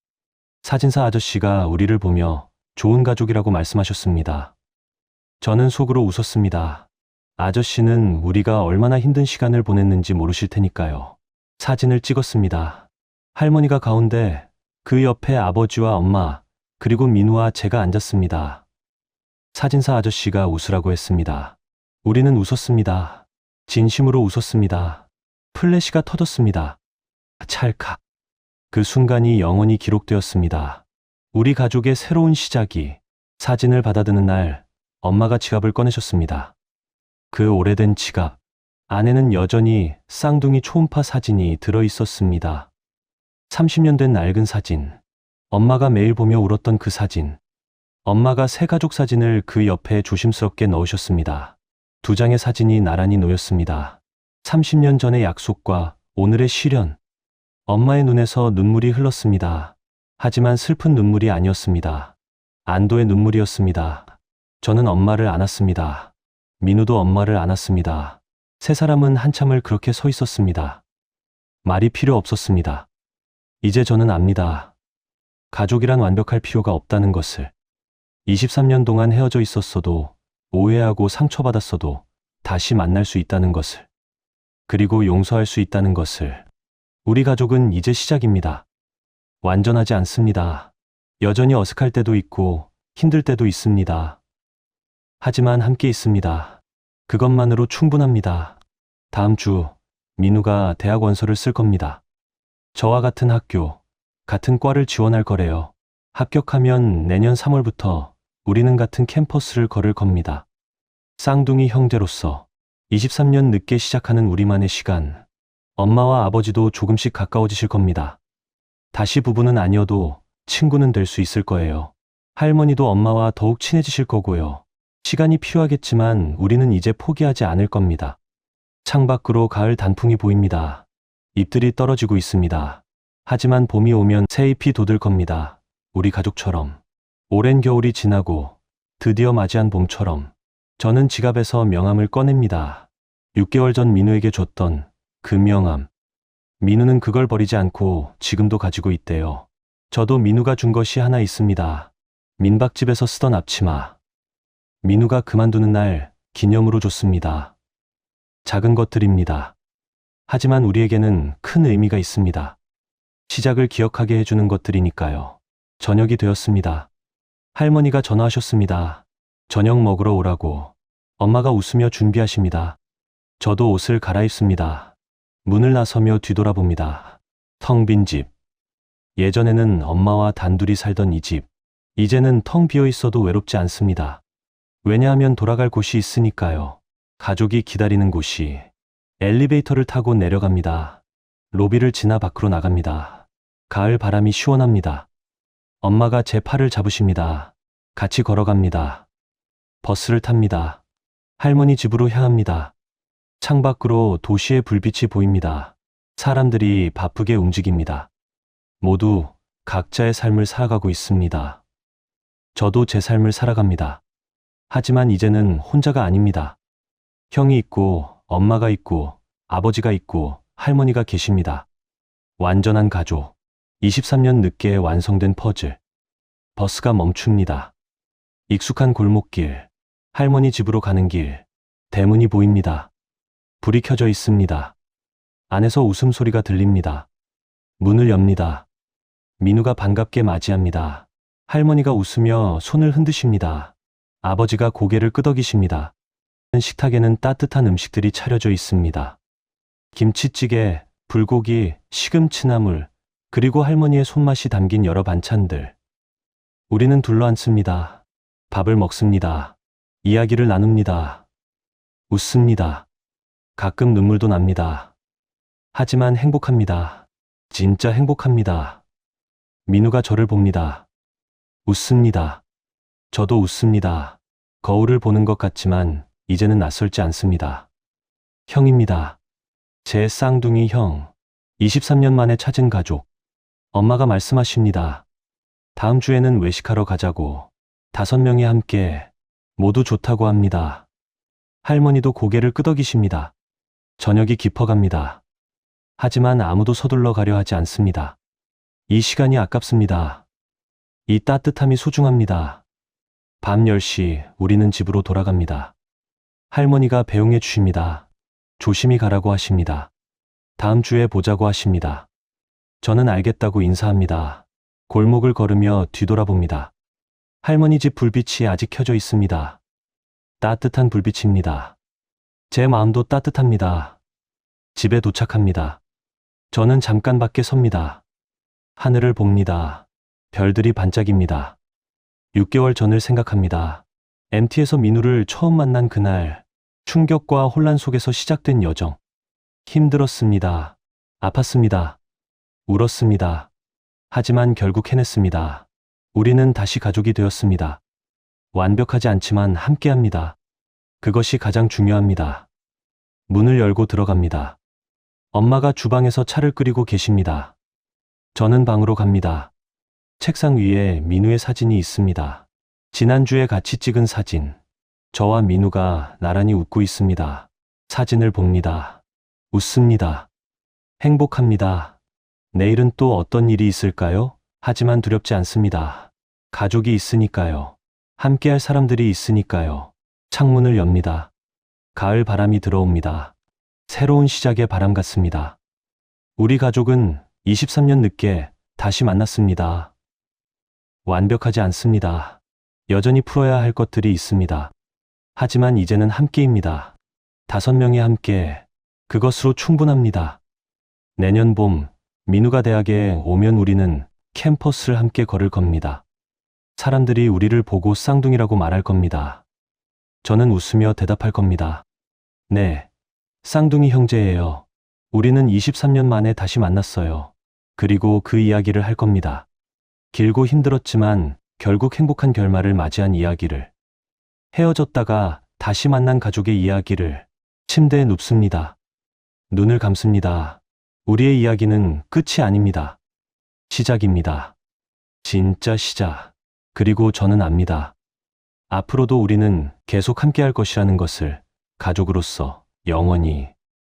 사진사 아저씨가 우리를 보며 좋은 가족이라고 말씀하셨습니다. 저는 속으로 웃었습니다. 아저씨는 우리가 얼마나 힘든 시간을 보냈는지 모르실 테니까요. 사진을 찍었습니다. 할머니가 가운데, 그 옆에 아버지와 엄마, 그리고 민우와 제가 앉았습니다. 사진사 아저씨가 웃으라고 했습니다. 우리는 웃었습니다. 진심으로 웃었습니다. 플래시가 터졌습니다. 찰칵. 그 순간이 영원히 기록되었습니다. 우리 가족의 새로운 시작이. 사진을 받아드는 날, 엄마가 지갑을 꺼내셨습니다. 그 오래된 지갑. 안에는 여전히 쌍둥이 초음파 사진이 들어있었습니다. 30년 된 낡은 사진. 엄마가 매일 보며 울었던 그 사진. 엄마가 새 가족 사진을 그 옆에 조심스럽게 넣으셨습니다. 2장의 사진이 나란히 놓였습니다. 30년 전의 약속과 오늘의 실현. 엄마의 눈에서 눈물이 흘렀습니다. 하지만 슬픈 눈물이 아니었습니다. 안도의 눈물이었습니다. 저는 엄마를 안았습니다. 민우도 엄마를 안았습니다. 세 사람은 한참을 그렇게 서 있었습니다. 말이 필요 없었습니다. 이제 저는 압니다. 가족이란 완벽할 필요가 없다는 것을. 23년 동안 헤어져 있었어도, 오해하고 상처받았어도 다시 만날 수 있다는 것을. 그리고 용서할 수 있다는 것을. 우리 가족은 이제 시작입니다. 완전하지 않습니다. 여전히 어색할 때도 있고 힘들 때도 있습니다. 하지만 함께 있습니다. 그것만으로 충분합니다. 다음 주 민우가 대학 원서를 쓸 겁니다. 저와 같은 학교, 같은 과를 지원할 거래요. 합격하면 내년 3월부터 우리는 같은 캠퍼스를 걸을 겁니다. 쌍둥이 형제로서 23년 늦게 시작하는 우리만의 시간. 엄마와 아버지도 조금씩 가까워지실 겁니다. 다시 부부는 아니어도 친구는 될 수 있을 거예요. 할머니도 엄마와 더욱 친해지실 거고요. 시간이 필요하겠지만 우리는 이제 포기하지 않을 겁니다. 창밖으로 가을 단풍이 보입니다. 잎들이 떨어지고 있습니다. 하지만 봄이 오면 새 잎이 돋을 겁니다. 우리 가족처럼. 오랜 겨울이 지나고 드디어 맞이한 봄처럼 저는 지갑에서 명함을 꺼냅니다. 6개월 전 민우에게 줬던 그 명함. 민우는 그걸 버리지 않고 지금도 가지고 있대요. 저도 민우가 준 것이 하나 있습니다. 민박집에서 쓰던 앞치마. 민우가 그만두는 날 기념으로 줬습니다. 작은 것들입니다. 하지만 우리에게는 큰 의미가 있습니다. 시작을 기억하게 해주는 것들이니까요. 저녁이 되었습니다. 할머니가 전화하셨습니다. 저녁 먹으러 오라고. 엄마가 웃으며 준비하십니다. 저도 옷을 갈아입습니다. 문을 나서며 뒤돌아봅니다. 텅 빈 집. 예전에는 엄마와 단둘이 살던 이 집. 이제는 텅 비어 있어도 외롭지 않습니다. 왜냐하면 돌아갈 곳이 있으니까요. 가족이 기다리는 곳이. 엘리베이터를 타고 내려갑니다. 로비를 지나 밖으로 나갑니다. 가을 바람이 시원합니다. 엄마가 제 팔을 잡으십니다. 같이 걸어갑니다. 버스를 탑니다. 할머니 집으로 향합니다. 창밖으로 도시의 불빛이 보입니다. 사람들이 바쁘게 움직입니다. 모두 각자의 삶을 살아가고 있습니다. 저도 제 삶을 살아갑니다. 하지만 이제는 혼자가 아닙니다. 형이 있고, 엄마가 있고, 아버지가 있고, 할머니가 계십니다. 완전한 가족. 23년 늦게 완성된 퍼즐. 버스가 멈춥니다. 익숙한 골목길. 할머니 집으로 가는 길. 대문이 보입니다. 불이 켜져 있습니다. 안에서 웃음소리가 들립니다. 문을 엽니다. 민우가 반갑게 맞이합니다. 할머니가 웃으며 손을 흔드십니다. 아버지가 고개를 끄덕이십니다. 식탁에는 따뜻한 음식들이 차려져 있습니다. 김치찌개, 불고기, 시금치나물, 그리고 할머니의 손맛이 담긴 여러 반찬들. 우리는 둘러앉습니다. 밥을 먹습니다. 이야기를 나눕니다. 웃습니다. 가끔 눈물도 납니다. 하지만 행복합니다. 진짜 행복합니다. 민우가 저를 봅니다. 웃습니다. 저도 웃습니다. 거울을 보는 것 같지만 이제는 낯설지 않습니다. 형입니다. 제 쌍둥이 형. 23년 만에 찾은 가족. 엄마가 말씀하십니다. 다음 주에는 외식하러 가자고. 5명이 함께. 모두 좋다고 합니다. 할머니도 고개를 끄덕이십니다. 저녁이 깊어갑니다. 하지만 아무도 서둘러 가려 하지 않습니다. 이 시간이 아깝습니다. 이 따뜻함이 소중합니다. 밤 10시 우리는 집으로 돌아갑니다. 할머니가 배웅해 주십니다. 조심히 가라고 하십니다. 다음 주에 보자고 하십니다. 저는 알겠다고 인사합니다. 골목을 걸으며 뒤돌아봅니다. 할머니 집 불빛이 아직 켜져 있습니다. 따뜻한 불빛입니다. 제 마음도 따뜻합니다. 집에 도착합니다. 저는 잠깐 밖에 섭니다. 하늘을 봅니다. 별들이 반짝입니다. 6개월 전을 생각합니다. MT에서 민우를 처음 만난 그날, 충격과 혼란 속에서 시작된 여정. 힘들었습니다. 아팠습니다. 울었습니다. 하지만 결국 해냈습니다. 우리는 다시 가족이 되었습니다. 완벽하지 않지만 함께합니다. 그것이 가장 중요합니다. 문을 열고 들어갑니다. 엄마가 주방에서 차를 끓이고 계십니다. 저는 방으로 갑니다. 책상 위에 민우의 사진이 있습니다. 지난주에 같이 찍은 사진. 저와 민우가 나란히 웃고 있습니다. 사진을 봅니다. 웃습니다. 행복합니다. 내일은 또 어떤 일이 있을까요? 하지만 두렵지 않습니다. 가족이 있으니까요. 함께할 사람들이 있으니까요. 창문을 엽니다. 가을 바람이 들어옵니다. 새로운 시작의 바람 같습니다. 우리 가족은 23년 늦게 다시 만났습니다. 완벽하지 않습니다. 여전히 풀어야 할 것들이 있습니다. 하지만 이제는 함께입니다. 5명이 함께. 그것으로 충분합니다. 내년 봄, 민우가 대학에 오면 우리는 캠퍼스를 함께 걸을 겁니다. 사람들이 우리를 보고 쌍둥이라고 말할 겁니다. 저는 웃으며 대답할 겁니다. 네, 쌍둥이 형제예요. 우리는 23년 만에 다시 만났어요. 그리고 그 이야기를 할 겁니다. 길고 힘들었지만 결국 행복한 결말을 맞이한 이야기를. 헤어졌다가 다시 만난 가족의 이야기를. 침대에 눕습니다. 눈을 감습니다. 우리의 이야기는 끝이 아닙니다. 시작입니다. 진짜 시작. 그리고 저는 압니다. 앞으로도 우리는 계속 함께할 것이라는 것을 가족으로서 영원히